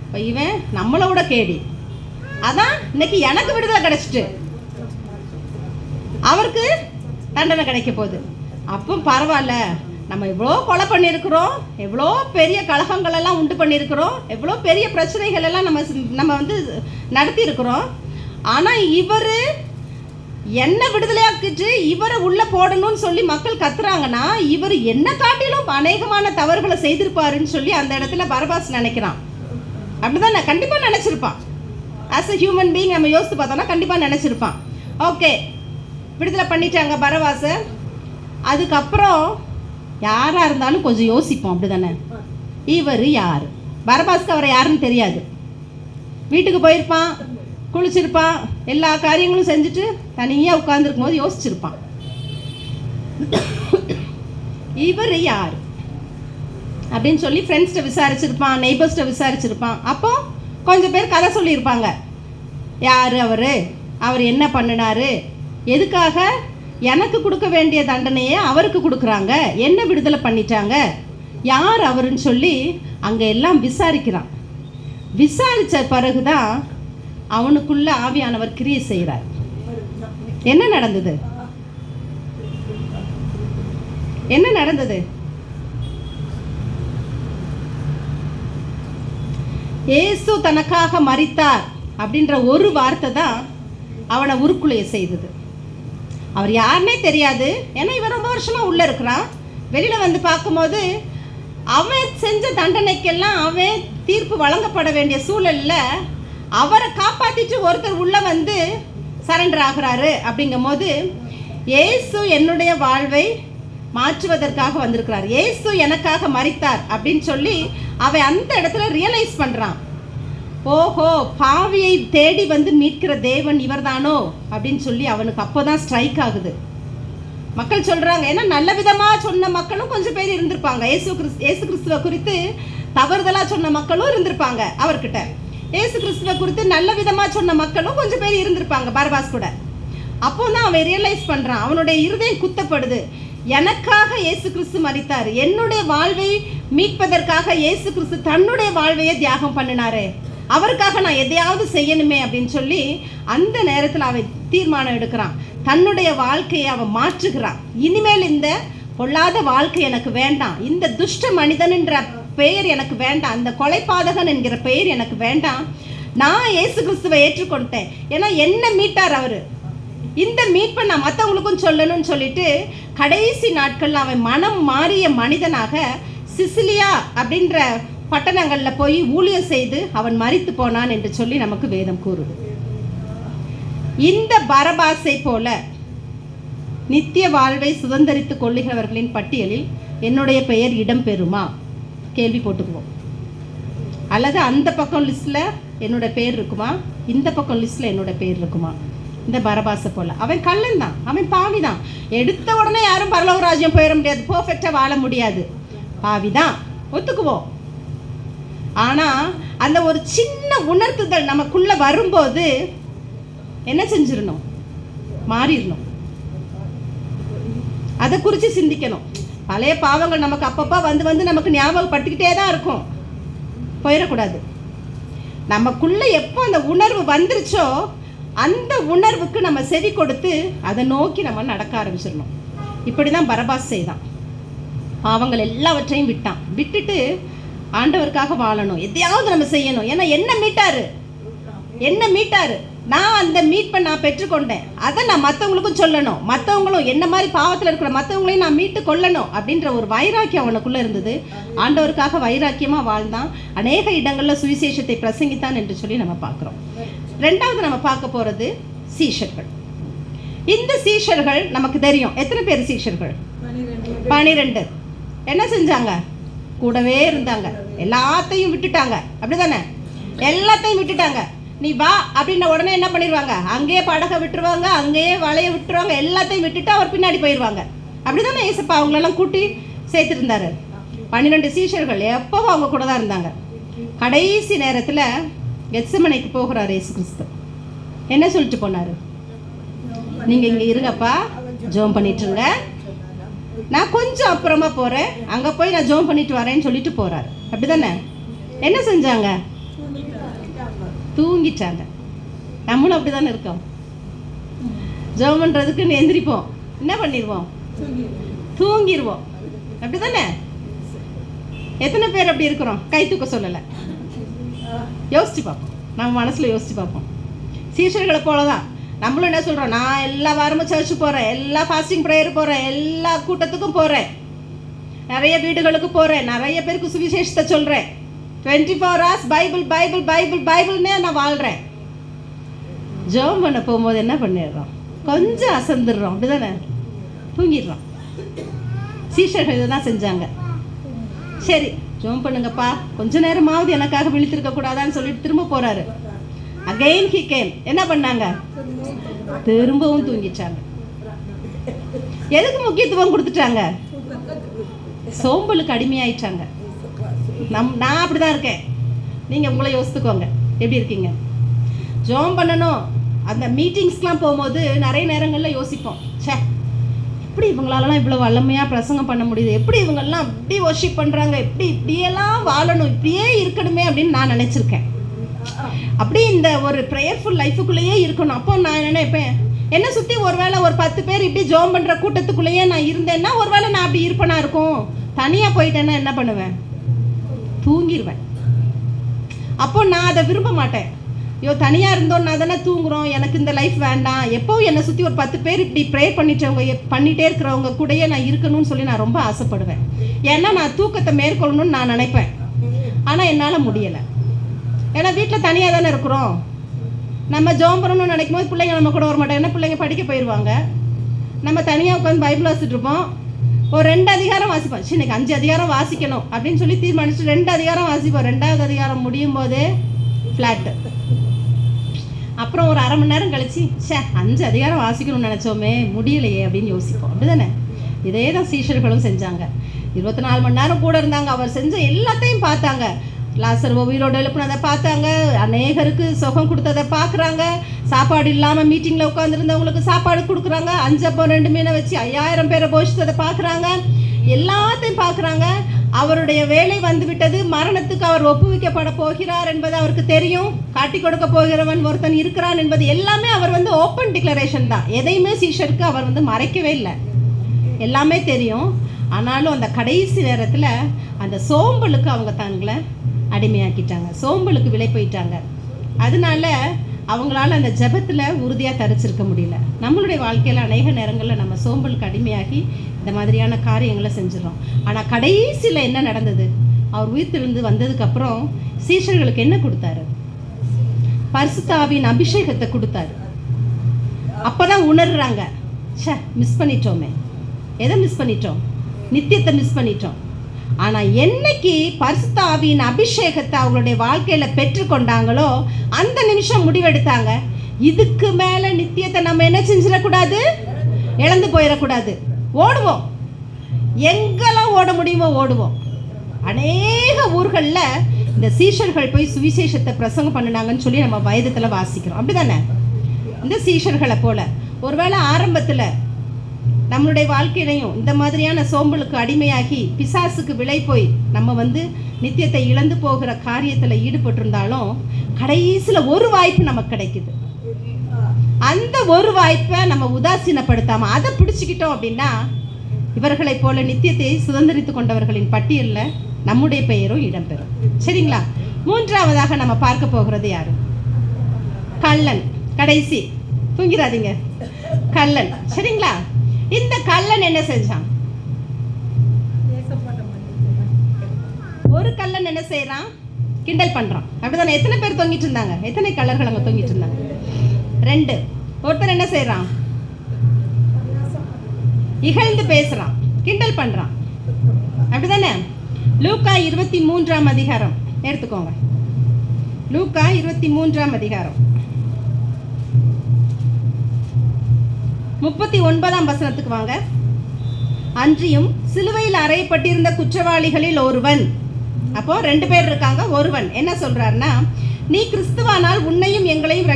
இப்போ இவன் நம்மளோட கேடி, அதான் இன்னைக்கு எனக்கு விடுதலை கிடைச்சிட்டு அவருக்கு தண்டனை கிடைக்க போகுது. அப்போ பரவாயில்ல, நம்ம எவ்வளோ கொலை பண்ணியிருக்கிறோம், எவ்வளோ பெரிய கலகங்கள் எல்லாம் உண்டு பண்ணியிருக்கிறோம், எவ்வளோ பெரிய பிரச்சனைகள் எல்லாம் நம்ம வந்து நடத்தியிருக்கிறோம். ஆனால் இவர் என்ன விடுதலையாக்கிட்டு இவரை உள்ளே போடணும்னு சொல்லி மக்கள் கத்துறாங்கன்னா இவர் என்ன காட்டிலும் அநேகமான தவறுகளை செய்திருப்பாருன்னு சொல்லி அந்த இடத்துல பரபாஸ் நினைக்கிறான். அப்படிதான் கண்டிப்பாக நினச்சிருப்பான். ஆஸ் அ ஹியூமன் பீயிங் நம்ம யோசித்து பார்த்தோன்னா கண்டிப்பாக நினச்சிருப்பான். ஓகே, விடுதலை பண்ணிட்டாங்க பரபாஸை. அதுக்கப்புறம் யாராக இருந்தாலும் கொஞ்சம் யோசிப்போம், அப்படி தானே? இவர் யார்? பரபாஸ்க்கு அவரை யாருன்னு தெரியாது. வீட்டுக்கு போயிருப்பான், குளிச்சிருப்பான், எல்லா காரியங்களும் செஞ்சுட்டு தனியாக உட்காந்துருக்கும் போது யோசிச்சிருப்பான், இவர் யார் அப்படின்னு சொல்லி ஃப்ரெண்ட்ஸ்கிட்ட விசாரிச்சிருப்பான், நெய்பர்ஸ்கிட்ட விசாரிச்சிருப்பான். அப்போ கொஞ்சம் பேர் கதை சொல்லியிருப்பாங்க. யார் அவர் என்ன பண்ணினார், எதுக்காக எனக்கு கொடுக்க வேண்டிய தண்டனையை அவருக்கு கொடுக்குறாங்க, என்ன விடுதலை பண்ணிட்டாங்க, யார் அவருன்னு சொல்லி அங்கே எல்லாம் விசாரிக்கிறான். விசாரித்த பிறகுதான் அவனுக்குள்ள ஆவியானவர் கிரியை செய்கிறார். என்ன நடந்தது? என்ன நடந்தது? இயேசு தனக்காக மரித்தார் அப்படின்ற ஒரு வார்த்தை தான் அவனை உருக்குலைய செய்தது. அவர் யாருன்னே தெரியாது. ஏன்னா இவன் ரொம்ப வருஷமாக உள்ளே இருக்கிறான். வெளியில் வந்து பார்க்கும்போது அவன் செஞ்ச தண்டனைக்கெல்லாம் அவன் தீர்ப்பு வழங்கப்பட வேண்டிய சூழலில் அவரை காப்பாற்றிட்டு ஒருத்தர் உள்ளே வந்து சரண்டர் ஆகிறாரு. அப்படிங்கும் போது இயேசு என்னுடைய வாழ்வை மாற்றுவதற்காக வந்திருக்கிறார், இயேசு எனக்காக மரித்தார் அப்படின்னு சொல்லி அவன் அந்த இடத்துல ரியலைஸ் பண்ணுறான். ஓஹோ, பாவியை தேடி வந்து மீட்கிற தேவன் இவர்தானோ அப்படின்னு சொல்லி அவனுக்கு அப்போ தான் ஸ்ட்ரைக் ஆகுது. மக்கள் சொல்கிறாங்க, ஏன்னா நல்ல விதமாக சொன்ன மக்களும் கொஞ்சம் பேர் இருந்திருப்பாங்க. ஏசு கிறிஸ்துவை குறித்து தவறுதலாக சொன்ன மக்களும் இருந்திருப்பாங்க அவர்கிட்ட. ஏசு கிறிஸ்துவை குறித்து நல்ல விதமாக சொன்ன மக்களும் கொஞ்சம் பேர் இருந்திருப்பாங்க பரபாஸ் கூட. அப்போ தான் அவன் ரியலைஸ் பண்ணுறான், அவனுடைய இருதயம் குத்தப்படுது. எனக்காக இயேசு கிறிஸ்து மரித்தார், என்னுடைய வாழ்வை மீட்பதற்காக இயேசு கிறிஸ்து தன்னுடைய வாழ்வையே தியாகம் பண்ணினாரு, அவருக்காக நான் எதையாவது செய்யணுமே அப்படின்னு சொல்லி அந்த நேரத்தில் அவன் தீர்மானம் எடுக்கிறான். தன்னுடைய வாழ்க்கையை அவன் மாற்றுகிறான். இனிமேல் இந்த பொல்லாத வாழ்க்கை எனக்கு வேண்டாம், இந்த துஷ்ட மனிதன்ன்ற பெயர் எனக்கு வேண்டாம், அந்த கொலைபாதகன் என்கிற பெயர் எனக்கு வேண்டாம், நான் இயேசு கிறிஸ்துவை ஏற்றுக்கொண்டேன், ஏன்னா என்ன மீட்டார் அவர், இந்த மீட்பை நான் மற்றவங்களுக்கும் சொல்லணும்னு சொல்லிட்டு கடைசி நாட்கள் அவன் மனம் மாறிய மனிதனாக சிசிலியா அப்படின்ற பட்டணங்களில் போய் ஊழியம் செய்து அவன் மரித்து போனான் என்று சொல்லி நமக்கு வேதம் கூறுது. இந்த பரபாசை போல நித்திய வாழ்வை சுதந்திரித்துக் கொள்ளுகிறவர்களின் பட்டியலில் என்னுடைய பெயர் இடம் பெறுமா? கேள்வி போட்டுக்குவோம். அல்லது அந்த பக்கம் லிஸ்ட்டில் என்னோட பேர் இருக்குமா, இந்த பக்கம் லிஸ்ட்டில் என்னோட பேர் இருக்குமா? இந்த பரபாசை போல அவன் கள்ளன் தான், அவன் பாவி தான். எடுத்த உடனே யாரும் பரலோக ராஜ்யம் போயிட முடியாது, பர்ஃபெக்டாக வாழ முடியாது, பாவி தான், ஒத்துக்குவோம். ஆனால் அந்த ஒரு சின்ன உணர்த்துதல் நமக்குள்ளே வரும்போது என்ன செஞ்சிடணும்? மாறிடணும். அதை குறித்து சிந்திக்கணும். பழைய பாவங்கள் நமக்கு அப்பப்போ வந்து நமக்கு ஞாபகப்பட்டுக்கிட்டே தான் இருக்கும், போயிடக்கூடாது. நமக்குள்ளே எப்போ அந்த உணர்வு வந்துருச்சோ அந்த உணர்வுக்கு நம்ம செவி கொடுத்து அதை நோக்கி நம்ம நடக்க ஆரம்பிச்சிடணும். இப்படி தான் பரபாஸ் செய்தான். பாவங்கள் எல்லாவற்றையும் விட்டுட்டு ஆண்டவருக்காக வாழணும். எதையாவது நம்ம செய்யணும். ஏன்னா என்ன மீட்டாரு நான் அந்த மீட்பை நான் பெற்றுக்கொண்டேன், அதை நான் மற்றவங்களுக்கும் சொல்லணும், மற்றவங்களும் என்ன மாதிரி பாவத்தில் இருக்கிற மற்றவங்களையும் நான் மீட்டு கொள்ளணும் அப்படின்ற ஒரு வைராக்கியம் அவனுக்குள்ளே இருந்தது. ஆண்டவருக்காக வைராக்கியமாக வாழ்ந்தான். அநேக இடங்களில் சுவிசேஷத்தை பிரசங்கித்தான் என்று சொல்லி நம்ம பார்க்குறோம். ரெண்டாவது நம்ம பார்க்க போகிறது சீஷர்கள். இந்த சீஷர்கள் நமக்கு தெரியும். எத்தனை பேர் சீஷர்கள்? 12. என்ன செஞ்சாங்க? கூடவே இருந்தாங்க. எல்லாத்தையும் விட்டுட்டாங்க. அப்படிதானே? எல்லாத்தையும் விட்டுட்டாங்க. நீ வா அப்படின்ன உடனே என்ன பண்ணிடுவாங்க? அங்கேயே படகை விட்டுருவாங்க, அங்கேயே வலையை விட்டுருவாங்க. எல்லாத்தையும் விட்டுட்டு அவர் பின்னாடி போயிடுவாங்க. அப்படிதானே ஏசப்பா அவங்களெல்லாம் கூட்டி சேர்த்துருந்தாரு. 12 சீஷர்கள் எப்பவும் அவங்க கூட தான் இருந்தாங்க. கடைசி நேரத்தில் கெத்செமனைக்கு போகிறார் இயேசு கிறிஸ்து. என்ன சொல்லிட்டு போனார்? நீங்கள் இங்கே இருங்கப்பா, ஜெபம் பண்ணிட்டுருங்க, நான் கொஞ்சம் அப்புறமா போகிறேன், அங்கே போய் நான் ஜெபம் பண்ணிட்டு வரேன்னு சொல்லிட்டு போகிறார். அப்படி தானே? என்ன செஞ்சாங்க? தூங்கிட்டாங்க. நம்மளும் அப்படி தானே இருக்கோம். ஜெபம் பண்ணுறதுக்குன்னு எந்திரிப்போம், என்ன பண்ணிடுவோம்? தூங்கிடுவோம். அப்படி தானே? எத்தனை பேர் அப்படி இருக்கிறோம்? கை தூக்க சொல்லலை. யோசிச்சு பார்ப்போம், நம்ம மனசில் யோசிச்சு பார்ப்போம். சீஷர்களை போல தான் நம்மளும் என்ன சொல்கிறோம்? நான் எல்லா வாரமும் சர்ச்சு போகிறேன், எல்லா ஃபாஸ்டிங் ப்ரேயர் போகிறேன், எல்லா கூட்டத்துக்கும் போகிறேன், நிறைய வீடுகளுக்கு போகிறேன், நிறைய பேருக்கு சுவிசேஷத்தை சொல்கிறேன், 24 hours பைபிள் பைபிள் பைபிள் பைபிள்னே நான் வாழ்கிறேன். ஜெபம் பண்ண போகும்போது என்ன பண்ணிடுறோம்? கொஞ்சம் அசந்துடுறோம். அப்படி தானே? தூங்கிடுறோம். சீஷர்கள் இதை தான் செஞ்சாங்க. சரி, ஜெபம் பண்ணுங்கப்பா, கொஞ்ச நேரமாவது எனக்காக விழித்திருக்க கூடாதான்னு சொல்லிட்டு திரும்ப போகிறாரு. Again he came. என்ன பண்ணாங்க? திரும்பவும் தூங்கிச்சாங்க. எதுக்கு முக்கியத்துவம் கொடுத்துட்டாங்க? சோம்பலுக்கு அடிமையாயிட்டாங்க. நான் அப்படி தான் இருக்கேன். நீங்கள் உங்களை யோசித்துக்கோங்க, எப்படி இருக்கீங்க? ஜெபம் பண்ணணும். அந்த மீட்டிங்ஸ்க்கெலாம் போகும்போது நிறைய நேரங்களில் யோசிப்போம், சே எப்படி இவங்களாலலாம் இவ்வளோ வல்லமையாக பிரசங்கம் பண்ண முடியுது, எப்படி இவங்கெல்லாம் இப்படி வர்ஷிப் பண்ணுறாங்க, இப்படியெல்லாம் வாழணும், இப்படியே இருக்கணுமே அப்படின்னு நான் நினச்சிருக்கேன். அப்படி இந்த ஒரு ப்ரேயர்ஃபுல் லைஃபுக்குள்ளேயே இருக்கணும். அப்போ நான் நினைப்பேன், என்னை சுற்றி ஒருவேளை ஒரு 10 பேர் இப்படி ஜெபம் பண்ணுற கூட்டத்துக்குள்ளேயே நான் இருந்தேன்னா ஒருவேளை நான் அப்படி இருப்பேனா இருக்கும். தனியாக போயிட்டேன்னா என்ன பண்ணுவேன்? தூங்கிடுவேன். அப்போ நான் அதை விரும்ப மாட்டேன். ஐயோ, தனியாக இருந்தோன்னா தானே தூங்குறோம், எனக்கு இந்த லைஃப் வேண்டாம். எப்போவும் என்னை சுற்றி ஒரு 10 பேர் இப்படி ப்ரேயர் பண்ணிகிட்டே இருக்கிறவங்க கூடயே நான் இருக்கணும்னு சொல்லி நான் ரொம்ப ஆசைப்படுவேன். ஏன்னா நான் தூக்கத்தை மேற்கொள்ளணும்னு நான் நினைப்பேன். ஆனால் என்னால் முடியலை. ஏன்னா வீட்டில் தனியாக தானே இருக்கிறோம். நம்ம ஜெபம் பண்ணணும்னு நினைக்கும் போது பிள்ளைங்க நம்ம கூட வர மாட்டோம். ஏன்னா பிள்ளைங்க படிக்க போயிடுவாங்க. நம்ம தனியாக உட்காந்து பைபிள் வாசிச்சுட்டு இருப்போம். ஒரு 2 அதிகாரம் வாசிப்போம். இன்னைக்கு 5 அதிகாரம் வாசிக்கணும் அப்படின்னு சொல்லி தீர்மானிச்சு 2 அதிகாரம் வாசிப்போம். 2வது அதிகாரம் முடியும் போது ஃப்ளாட்டு. அப்புறம் ஒரு அரை மணி நேரம் கழிச்சு, 5 அதிகாரம் வாசிக்கணும்னு நினச்சோமே, முடியலையே அப்படின்னு யோசிப்போம். அப்படி தானே? இதே தான் சீஷர்களும் செஞ்சாங்க. 24 மணி நேரம் கூட இருந்தாங்க. அவர் செஞ்ச எல்லாத்தையும் பார்த்தாங்க. லாசர் உயிரோடு எழுப்புனதை பார்த்தாங்க, அநேகருக்கு சுகம் கொடுத்ததை பார்க்குறாங்க, சாப்பாடு இல்லாமல் மீட்டிங்கில் உட்காந்துருந்தவங்களுக்கு சாப்பாடு கொடுக்குறாங்க, 5 அப்பம் 2 மீனை வச்சு 5000 பேரை போஷித்ததை பார்க்குறாங்க, எல்லாத்தையும் பார்க்குறாங்க. அவருடைய வேலை வந்துவிட்டது, மரணத்துக்கு அவர் ஒப்புவிக்கப்பட போகிறார் என்பது அவருக்கு தெரியும், காட்டி கொடுக்க போகிறவன் ஒருத்தன் இருக்கிறான் என்பது எல்லாமே அவர் ஓப்பன் டிக்ளரேஷன் தான். எதையுமே சீஷருக்கு அவர் மறைக்கவே இல்லை, எல்லாமே தெரியும். ஆனாலும் அந்த கடைசி நேரத்தில் அந்த சோம்பலுக்கு அவங்க தங்களை அடிமையாக்கிட்டாங்க, சோம்பலுக்கு விலை போயிட்டாங்க. அதனால அவங்களால அந்த ஜெபத்தில் உறுதியாக தரிச்சிருக்க முடியல. நம்மளுடைய வாழ்க்கையில் அநேக நேரங்களில் நம்ம சோம்பலுக்கு அடிமையாகி இந்த மாதிரியான காரியங்களை செஞ்சிடறோம். ஆனால் கடைசியில் என்ன நடந்தது? அவர் உயிர்த்தெழுந்து வந்ததுக்கப்புறம் சீஷர்களுக்கு என்ன கொடுத்தாரு? பரிசுத்த ஆவியின் அபிஷேகத்தை கொடுத்தாரு. அப்போ தான் உணர்றாங்க, மிஸ் பண்ணிட்டோமே. எதை மிஸ் பண்ணிட்டோம்? நித்தியத்தை மிஸ் பண்ணிட்டோம். ஆனால் என்னைக்கு பரிசுத்த ஆவியின் அபிஷேகத்தை அவங்களுடைய வாழ்க்கையில் பெற்றுக்கொண்டாங்களோ அந்த நிமிஷம் முடிவெடுத்தாங்க, இதுக்கு மேலே நித்தியத்தை நம்ம என்ன செஞ்சிடக்கூடாது, இழந்து போயிடக்கூடாது. ஓடுவோம், எங்கெல்லாம் ஓட முடியுமோ ஓடுவோம். அநேக ஊர்களில் இந்த சீஷர்கள் போய் சுவிசேஷத்தை பிரசங்கம் பண்ணினாங்கன்னு சொல்லி நம்ம வேதத்தில் வாசிக்கிறோம். அப்படி தானே? இந்த சீஷர்களை போல. ஒருவேளை ஆரம்பத்தில் நம்மளுடைய வாழ்க்கையிலையும் இந்த மாதிரியான சோம்பலுக்கு அடிமையாகி பிசாசுக்கு விலை போய் நம்ம நித்தியத்தை இழந்து போகிற காரியத்தில் ஈடுபட்டிருந்தாலும் கடைசியில் ஒரு வாய்ப்பு நமக்கு கிடைக்குது. அந்த ஒரு வாய்ப்பை நம்ம உதாசீனப்படுத்தாமல் அதை பிடிச்சிக்கிட்டோம் அப்படின்னா இவர்களைப் போல நித்தியத்தை சுதந்திரித்து கொண்டவர்களின் பட்டியலில் நம்முடைய பெயரும் இடம்பெறும். சரிங்களா? மூன்றாவதாக நம்ம பார்க்க போகிறது யாரு? கள்ளன். கடைசி, தூங்கிடாதீங்க. கள்ளன். சரிங்களா? இந்த கள்ளன் என்ன செஞ்சான்? ஒரு கள்ளன் என்ன செய்யறான்? கிண்டல் பண்றான். அப்படிதானே? எத்தனை பேர் தொங்கிட்டு இருந்தாங்க? எத்தனை கள்ளர்கள் அங்க தொங்கிட்டு இருந்தாங்க? 2. ஒருத்தர் என்ன செய்யறான்? இகழ்ந்து பேசுறான், கிண்டல் பண்றான். அப்படிதானே? லூக்கா 23ஆம் அதிகாரம் எடுத்துக்கோங்க. லூக்கா 23ஆம் அதிகாரம் 39ஆம் வசனத்துக்கு வாங்க. அன்றியும் சிலுவையில் அறையப்பட்டிருந்த குற்றவாளிகளில் ஒருவன், அப்போ 2 பேர் இருக்காங்க, ஒருவன் என்ன சொல்றாருன்னா, நீ கிறிஸ்துவானால் உன்னையும் எங்களையும்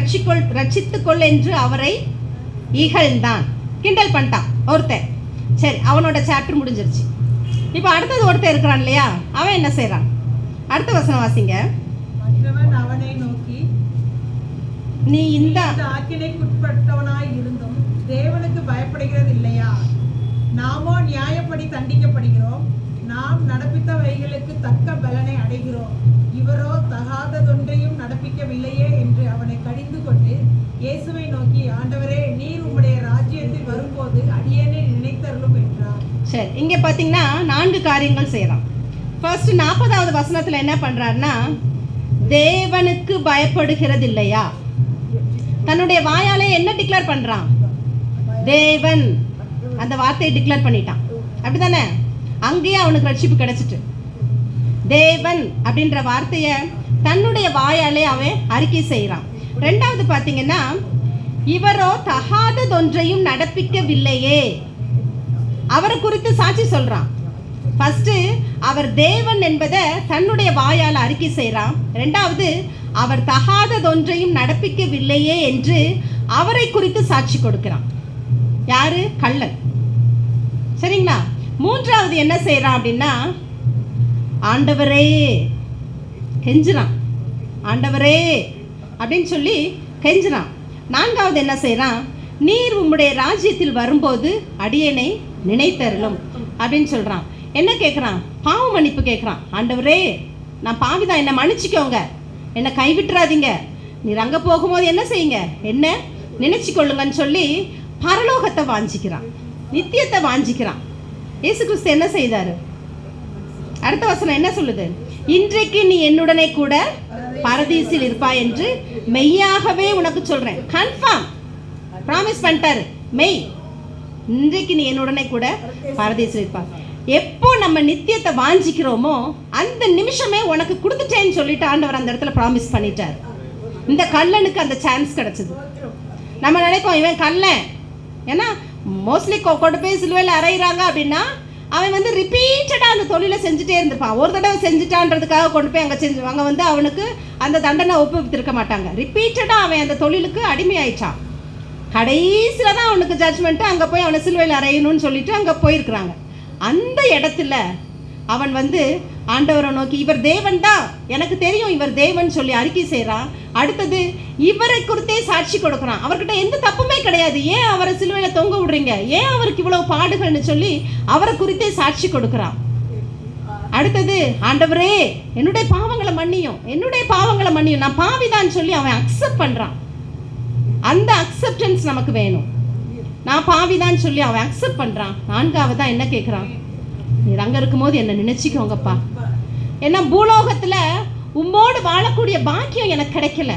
ரட்சித்துக்கொள் என்று அவரை இகழ்ந்தான், கிண்டல் பண்ணிட்டான் ஒருத்தன். சரி, அவனோட சாப்டர் முடிஞ்சிருச்சு. இப்போ அடுத்தது ஒருத்தன் இருக்கிறான் இல்லையா, அவன் என்ன செய்யறான்? அடுத்த வசனம் வாசிங்க. மற்றவன் அவனை நோக்கி, நீ இந்த ஆக்கினைக்குட்பட்டவனாய் இருந்தும் தேவனுக்கு பயப்படுகிறது இல்லையா? நாமோ நியாயப்படி தண்டிக்கப்படுகிறோம், நாம் நடப்பித்தவைகளுக்கு தக்க பலனை அடைகிறோம், இவரோ தகாததொன்றையும் நடப்பிக்கவில்லையே என்று அவனை கடிந்து கொண்டு இயேசுவை நோக்கி, ஆண்டவரே, நீர் உம்முடைய ராஜ்யத்தில் வரும்போது அடியேனை நினைத்தருளும் என்றார். சரி, இங்க பாத்தீங்கன்னா 4 காரியங்கள் செய்யறான். ஃபர்ஸ்ட் 40வது வசனத்துல என்ன பண்றாருன்னா, தேவனுக்கு பயப்படுகிறது இல்லையா? தன்னுடைய வாயாலே என்ன டிக்ளேர் பண்றான்? தேவன். அந்த வார்த்தையை டிக்ளேர் பண்ணிட்டான். அப்படிதானே? அங்கேயே அவனுக்கு ரட்சிப்பு கிடைச்சிட்டு. தேவன் அப்படின்ற வார்த்தையை தன்னுடைய வாயாலே அவன் அறிக்கை செய்கிறான். 2வது பார்த்தீங்கன்னா, இவரோ தகாததொன்றையும் நடப்பிக்கவில்லையே, அவரை குறித்து சாட்சி சொல்றான். ஃபர்ஸ்ட் அவர் தேவன் என்பதை தன்னுடைய வாயால் அறிக்கை செய்கிறான். 2வது அவர் தகாததொன்றையும் நடப்பிக்கவில்லையே என்று அவரை குறித்து சாட்சி கொடுக்கிறான். யாரு? கள்ளன். சரிங்களா? 3வது என்ன செய்யறான் அப்படின்னா, ஆண்டவரே கெஞ்சுறான். ஆண்டவரே அப்படின்னு சொல்லி கெஞ்சுறான். 4வது என்ன செய்யறான்? நீர் உம்முடைய ராஜ்யத்தில் வரும்போது அடியேனை நினைத்தருளும் அப்படின்னு சொல்றான். என்ன கேட்குறான்? பாவ மன்னிப்பு கேட்குறான். ஆண்டவரே, நான் பாவிதான், என்னை மன்னிச்சிக்கோங்க, என்னை கைவிட்டுறாதீங்க, நீர் அங்கே போகும்போது என்ன செய்யுங்க, என்ன நினைச்சிக்கொள்ளுங்கன்னு சொல்லி பரலோகத்தை வாஞ்சிக்கிறான், நித்தியத்தை வாஞ்சிக்கிறான். இயேசு கிறிஸ்து என்ன செய்தாரு? அடுத்த வசனம் என்ன சொல்லுது? இன்றைக்கு நீ என்னுடனே கூட பரதீசில் இருப்பாய் என்று மெய்யாகவே உனக்கு சொல்றேன். கன்ஃபார்ம் ப்ராமிஸ் பண்ணிட்டாரு. மெய். இன்றைக்கு நீ என்னுடனே கூட பரதீசில் இருப்பாய். எப்போ நம்ம நித்தியத்தை வாஞ்சிக்கிறோமோ அந்த நிமிஷமே உனக்கு கொடுத்துட்டேன்னு சொல்லிட்டு ஆண்டவர் அந்த இடத்துல ப்ராமிஸ் பண்ணிட்டார். இந்த கள்ளனுக்கு அந்த சான்ஸ் கிடைச்சது. நம்ம நினைப்போம் இவன் கள்ளன், ஏன்னா மோஸ்ட்லி கொண்டு போய் சிலுவையில் அறையிறாங்க அப்படின்னா அவன் ரிப்பீட்டடாக அந்த தொழிலை செஞ்சுட்டே இருந்திருப்பான். ஒரு தடவை செஞ்சுட்டான்றதுக்காக கொண்டு போய் அங்கே செஞ்சுவாங்க, அவனுக்கு அந்த தண்டனை ஒப்புவித்திருக்க மாட்டாங்க. ரிப்பீட்டடாக அவன் அந்த தொழிலுக்கு அடிமையாயிட்டான். கடைசியில் தான் அவனுக்கு ஜட்ஜ்மெண்ட்டு, அங்கே போய் அவனை சிலுவையில் அறையணும்னு சொல்லிட்டு அங்கே போயிருக்கிறாங்க. அந்த இடத்துல அவன் ஆண்டவரை நோக்கி, இவர் தேவன் தான், எனக்கு தெரியும் இவர் தேவன் சொல்லி அறிக்கை செய்கிறான். அடுத்தது இவரை குறித்தே சாட்சி கொடுக்குறான். அவர்கிட்ட எந்த தப்புமே கிடையாது, ஏன் அவரை சிலுவையில் தொங்க விடுறீங்க, ஏன் அவருக்கு இவ்வளவு பாடுகள்னு சொல்லி அவரை குறித்தே சாட்சி கொடுக்குறான். அடுத்தது, ஆண்டவரே என்னுடைய பாவங்களை மன்னியும், என்னுடைய பாவங்களை மன்னியும், நான் பாவிதான் சொல்லி அவன் அக்செப்ட் பண்ணுறான். அந்த அக்செப்டன்ஸ் நமக்கு வேணும். நான் பாவிதான் சொல்லி அவன் அக்செப்ட் பண்ணுறான். 4வது என்ன கேட்குறான்? நீர் அங்கே இருக்கும்போது என்னை நினைச்சிக்கோங்கப்பா, ஏன்னா பூலோகத்தில் உம்மோடு வாழக்கூடிய பாக்கியம் எனக்கு கிடைக்கல,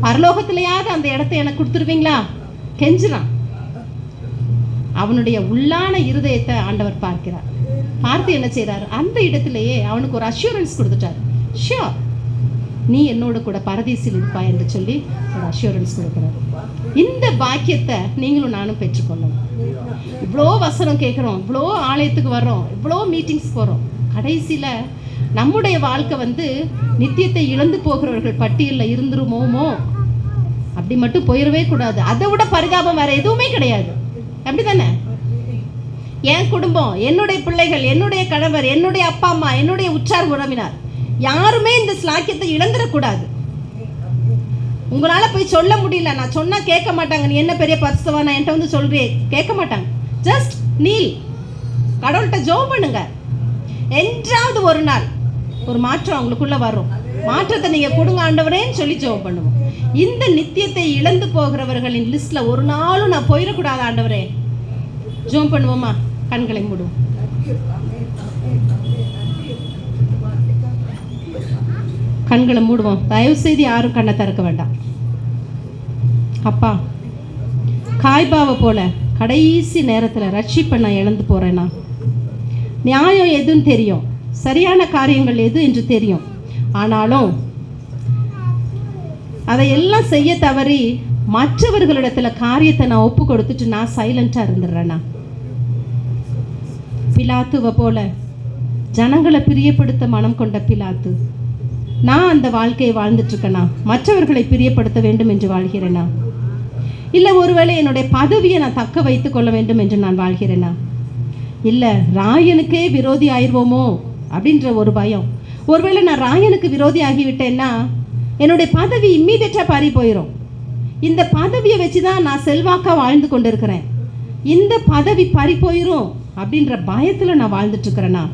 பரலோகத்திலேயாவது அந்த இடத்த எனக்கு கொடுத்துருவீங்களா? கெஞ்சுறான். அவனுடைய உள்ளான இருதயத்தை ஆண்டவர் பார்க்கிறார். பார்த்து என்ன செய்கிறார்? அந்த இடத்திலேயே அவனுக்கு ஒரு அஷ்யூரன்ஸ் கொடுத்துட்டார். ஷியோர், நீ என்னோட கூட பரதீசில் இருப்பாய் என்று சொல்லி ஒரு அஷ்யூரன்ஸ் கொடுக்குறார். இந்த பாக்கியத்தை நீங்களும் நானும் பெற்றுக்கொள்ளணும். இவ்வளோ வசனம் கேட்குறோம், இவ்வளோ ஆலயத்துக்கு வர்றோம், இவ்வளோ மீட்டிங்ஸ் போகிறோம், கடைசியில் நம்முடைய வாழ்க்கை நித்தியத்தை இழந்து போகிறவர்கள் பட்டியலில் இருந்துருமோமோ அப்படி மட்டும் போயிடவே கூடாது. அதை விட பரிதாபம் வேற எதுவுமே கிடையாது. அப்படி தானே? என் குடும்பம், என்னுடைய பிள்ளைகள், என்னுடைய கணவர், என்னுடைய அப்பா அம்மா, என்னுடைய உற்றார் உறவினர் யாருமே இந்த ஸ்லாக்கியத்தை இழந்துடக்கூடாது. உங்களால் போய் சொல்ல முடியல, நான் சொன்னால் கேட்க மாட்டாங்க, நீ என்ன பெரிய பரிசுத்தவானா என்கிட்ட வந்து சொல்கிறே, கேட்க மாட்டாங்க. ஜஸ்ட் நீல், கடவுள்கிட்ட ஜெபம் பண்ணுங்க. என்றாவது ஒரு நாள் ஒரு மாற்றம் அவங்களுக்குள்ள வரும். மாற்றத்தை நீங்கள் கொடுங்க ஆண்டவரேன்னு சொல்லி ஜெபம் பண்ணுவோம். இந்த நித்தியத்தை இழந்து போகிறவர்களின் லிஸ்ட்டில் ஒரு நாளும் நான் போயிடக்கூடாது ஆண்டவரே. ஜெபம் பண்ணுவோமா? கண்களை மூடுவோம். கண்களை மூடுவோம். தயவு செய்து யாரும் கண்ணை திறக்க வேண்டாம். அப்பா, காய்பாவை போல கடைசி நேரத்தில் ரட்சிப்பை நான் இழந்து போகிறேன்னா, நியாயம் எதுன்னு தெரியும், சரியான காரியங்கள் எது என்று தெரியும், ஆனாலும் அதையெல்லாம் செய்ய தவறி மற்றவர்களிடத்தில் காரியத்தை நான் ஒப்பு கொடுத்துட்டு நான் சைலண்டாக இருந்துடுறேன்னா, பிலாத்துவை போல ஜனங்களை பிரியப்படுத்த மனம் கொண்ட பிலாத்து, நான் அந்த வாழ்க்கையை வாழ்ந்துட்டுருக்கேனா? மற்றவர்களை பிரியப்படுத்த வேண்டும் என்று வாழ்கிறேனா? இல்லை ஒருவேளை என்னுடைய பதவியை நான் தக்க வைத்து கொள்ள வேண்டும் என்று நான் வாழ்கிறேனா? இல்லை ராயனுக்கே விரோதி ஆயிடுவோமோ அப்படின்ற ஒரு பயம். ஒருவேளை நான் ராயனுக்கு விரோதி ஆகிவிட்டேன்னா என்னுடைய பதவி இம்மீடியட்டாக பறி போயிடும். இந்த பதவியை வச்சு தான் நான் செல்வாக்காக வாழ்ந்து கொண்டு இருக்கிறேன். இந்த பதவி பறி போயிடும் அப்படின்ற பயத்தில் நான் வாழ்ந்துட்டுருக்கிறேன்னா,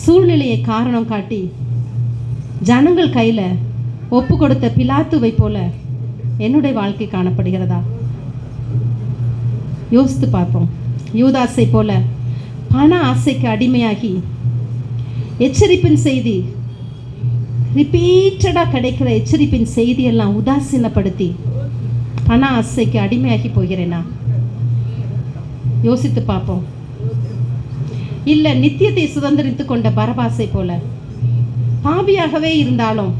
சூழ்நிலையை காரணம் காட்டி ஜனங்கள் கையில் ஒப்பு கொடுத்த பிலாத்துவை போல என்னுடைய வாழ்க்கை காணப்படுகிறதா? யோசித்து பார்ப்போம். யூதாசை போல பண ஆசைக்கு அடிமையாகி எச்சரிப்பின் செய்தி, ரிப்பீட்டடாக கிடைக்கிற எச்சரிப்பின் செய்தியெல்லாம் உதாசீனப்படுத்தி பண ஆசைக்கு அடிமையாகி போகிறேனா? யோசித்து பார்ப்போம். இல்லை நித்தியத்தை சுதந்திரித்து கொண்ட பரபாசை போல பாவியாகவே இருந்தாலும்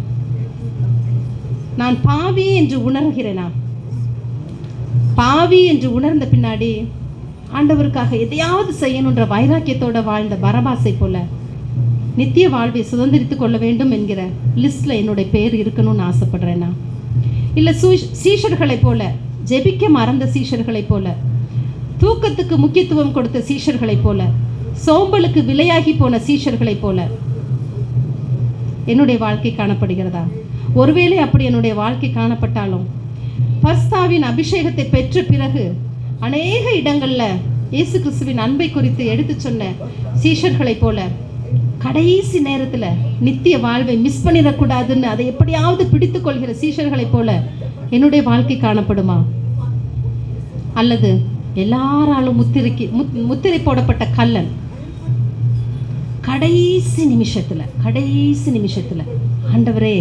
நான் பாவி என்று உணர்கிறேனா? பாவி என்று உணர்ந்த பின்னாடி ஆண்டவருக்காக எதையாவது செய்யணுன்ற வைராக்கியத்தோட வாழ்ந்த பரபாசை போல நித்திய வாழ்வை சுதந்திரித்து கொள்ள வேண்டும் என்கிற லிஸ்ட்டில் என்னுடைய பேர் இருக்கணும்னு ஆசைப்படுறேனா? இல்லை சீஷர்களைப் போல, ஜெபிக்க மறந்த சீஷர்களைப் போல, தூக்கத்துக்கு முக்கியத்துவம் கொடுத்த சீஷர்களைப் போல, சோம்பலுக்கு விலையாகி போன சீஷர்களைப் போல என்னுடைய வாழ்க்கை காணப்படுகிறதா? ஒருவேளை அப்படி என்னுடைய வாழ்க்கை காணப்பட்டாலும் பரிசுத்தாவின் அபிஷேகத்தை பெற்ற பிறகு அநேக இடங்களில் இயேசு கிறிஸ்துவின் அன்பை குறித்து எடுத்து சொன்ன சீஷர்களைப் போல கடைசி நேரத்தில் நித்திய வாழ்வை மிஸ் பண்ணிடக்கூடாதுன்னு அதை எப்படியாவது பிடித்து கொள்கிற சீஷர்களைப் போல என்னுடைய வாழ்க்கை காணப்படுமா? அல்லது எல்லாராலும் முத்திரை போடப்பட்ட கல்லன் கடைசி நிமிஷத்தில் ஆண்டவரே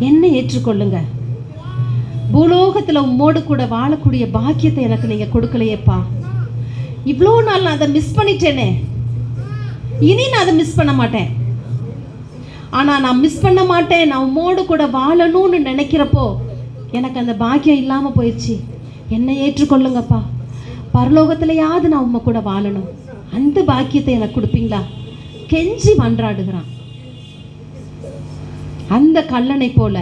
என்னை ஏற்றுக்கொள்ளுங்க, பூலோகத்தில் உம்மோடு கூட வாழக்கூடிய பாக்கியத்தை எனக்கு நீங்கள் கொடுக்கலையேப்பா, இவ்வளோ நாள் நான் அதை மிஸ் பண்ணிட்டேனே, இனி நான் அதை மிஸ் பண்ண மாட்டேன், ஆனால் நான் மிஸ் பண்ண மாட்டேன், நான் உம்மோடு கூட வாழணும்னு நினைக்கிறப்போ எனக்கு அந்த பாக்கியம் இல்லாமல் போயிடுச்சு, என்னை ஏற்றுக்கொள்ளுங்கப்பா, பரலோகத்திலையாவது நான் உம்மை கூட வாழணும், அந்த பாக்கியத்தை எனக்கு கொடுப்பீங்களா? கெஞ்சி மன்றாடுகிறான். அந்த கல்லனை போல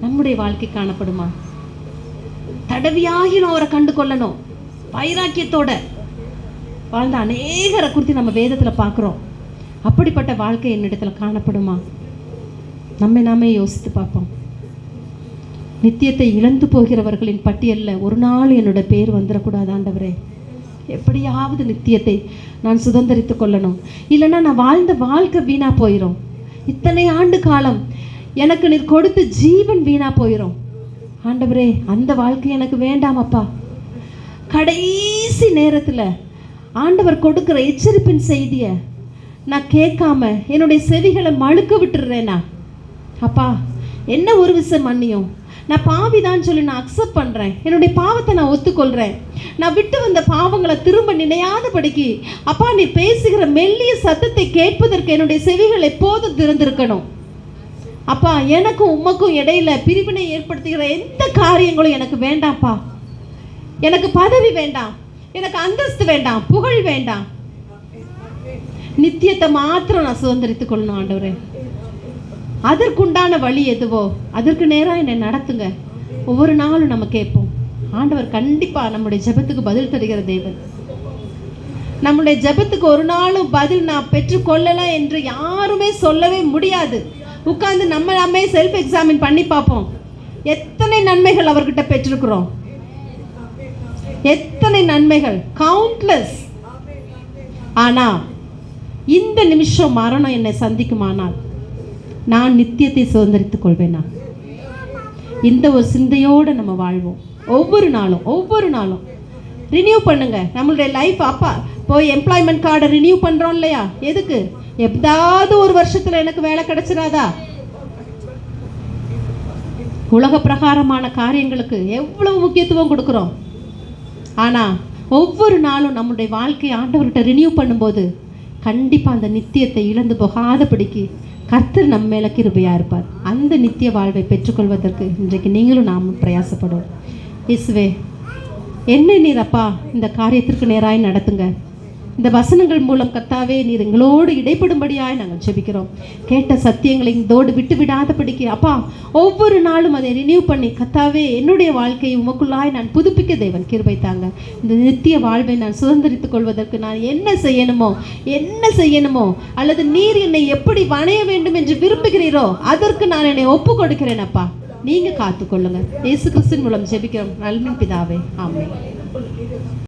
நம்முடைய வாழ்க்கை காணப்படுமா? தடவியாகி நான் அவரை கண்டு கொள்ளணும், வைராக்கியத்தோட வாழ்ந்த அநேகரை குறித்து நம்ம வேதத்தில் பார்க்குறோம். அப்படிப்பட்ட வாழ்க்கை என்னிடத்தில் காணப்படுமா? நம்மை நாமே யோசித்து பார்ப்போம். நித்தியத்தை இழந்து போகிறவர்களின் பட்டியலில் ஒரு நாள் என்னோட பேர் வந்துடக்கூடாது ஆண்டவரே. எப்படியாவது நித்தியத்தை நான் சுதந்திரித்து கொள்ளணும், இல்லைன்னா நான் வாழ்ந்த வாழ்க்கை வீணாக போயிடும். இத்தனை ஆண்டு காலம் எனக்கு நீர் கொடுத்த ஜீவன் வீணாக போயிடும். ஆண்டவரே அந்த வாழ்க்கை எனக்கு வேண்டாமப்பா. கடைசி நேரத்தில் ஆண்டவர் கொடுக்குற எச்சரிப்பின் செய்தியை நான் கேட்காம என்னுடைய செவிகளை மழுக்க விட்டுடுறேனா? அப்பா என்ன ஒரு விஷயம் மன்னியும், நான் பாவிதான் சொல்லி நான் அக்செப்ட் பண்ணுறேன், என்னுடைய பாவத்தை நான் ஒத்துக்கொள்கிறேன், நான் விட்டு வந்த பாவங்களை திரும்ப நினையாதபடிக்கு அப்பா நீ பேசுகிற மெல்லிய சத்தத்தை கேட்பதற்கு என்னுடைய செவிகள் எப்போதும் திறந்திருக்கணும். அப்பா எனக்கும் உமக்கும் இடையில பிரிவினை ஏற்படுத்துகிற எந்த காரியங்களும் எனக்கு வேண்டாம்ப்பா. எனக்கு பதவி வேண்டாம், எனக்கு அந்தஸ்து வேண்டாம், புகழ் வேண்டாம், நித்தியத்தை மாத்திரம் நான் சுதந்திரித்துக் கொள்ளணும் ஆண்டவரே. அதற்குண்டான வழி எதுவோ அதற்கு நேராக என்னை நடத்துங்க. ஒவ்வொரு நாளும் நம்ம கேட்போம். ஆண்டவர் கண்டிப்பாக நம்முடைய ஜெபத்துக்கு பதில் தருகிற தேவன். நம்முடைய ஜெபத்துக்கு ஒரு நாளும் பதில் நான் பெற்றுக்கொள்ளலாம் என்று யாருமே சொல்லவே முடியாது. உட்கார்ந்து நம்மளே செல்ஃப் எக்ஸாமின் பண்ணி பார்ப்போம். எத்தனை நன்மைகள் அவர்கிட்ட பெற்றிருக்கிறோம், எத்தனை நன்மைகள், கவுண்ட்லெஸ். ஆனா இந்த நிமிஷம் மரணம் என்னை சந்திக்குமானால் நான் நித்தியத்தை சுதந்திரித்துக் கொள்வேனா? இந்த ஒரு சிந்தையோடு நம்ம வாழ்வோம். ஒவ்வொரு நாளும் ரினியூ பண்ணுங்க நம்மளுடைய லைஃப். அப்பா போய் எம்ப்ளாய்மெண்ட் கார்டை ரினியூ பண்ணுறோம் இல்லையா? எதுக்கு? எப்பதாவது ஒரு வருஷத்தில் எனக்கு வேலை கிடைச்சிடாதா? உலக பிரகாரமான காரியங்களுக்கு எவ்வளவு முக்கியத்துவம் கொடுக்குறோம். ஆனால் ஒவ்வொரு நாளும் நம்முடைய வாழ்க்கையை ஆண்டவர்கிட்ட ரினியூ பண்ணும்போது கண்டிப்பாக அந்த நித்தியத்தை இழந்து போகாதபடிக்கு கர்த்தர் நம்ம மேலே கிருபையாக இருப்பார். அந்த நித்திய வாழ்வை பெற்றுக்கொள்வதற்கு இன்றைக்கு நீங்களும் நாமும் பிரயாசப்படுவோம். இயேசுவே, என்ன நீர் அப்பா இந்த காரியத்திற்கு நேராய் நடத்துங்க. இந்த வசனங்கள் மூலம் கர்த்தாவே நீர் எங்களோடு இடைப்படும்படியாய் நாங்கள் ஜெபிக்கிறோம். கேட்ட சத்தியங்களை இதோடு விட்டு விடாதபடிக்கு அப்பா ஒவ்வொரு நாளும் அதை ரினியூ பண்ணி கர்த்தாவே என்னுடைய வாழ்க்கையை உமக்குள்ளாய் நான் புதுப்பிக்க தேவன் கிருபை தாங்க. இந்த நித்திய வாழ்வை நான் சுதந்திரித்துக் கொள்வதற்கு நான் என்ன செய்யணுமோ அல்லது நீர் என்னை எப்படி வணைய வேண்டும் என்று விரும்புகிறீரோ அதற்கு நான் என்னை ஒப்பு கொடுக்கிறேன். அப்பா நீங்க காத்துக்கொள்ளுங்க. இயேசு கிறிஸ்துவின் மூலம் ஜெபிக்கிறோம் நல்ல பிதாவே, ஆமென்.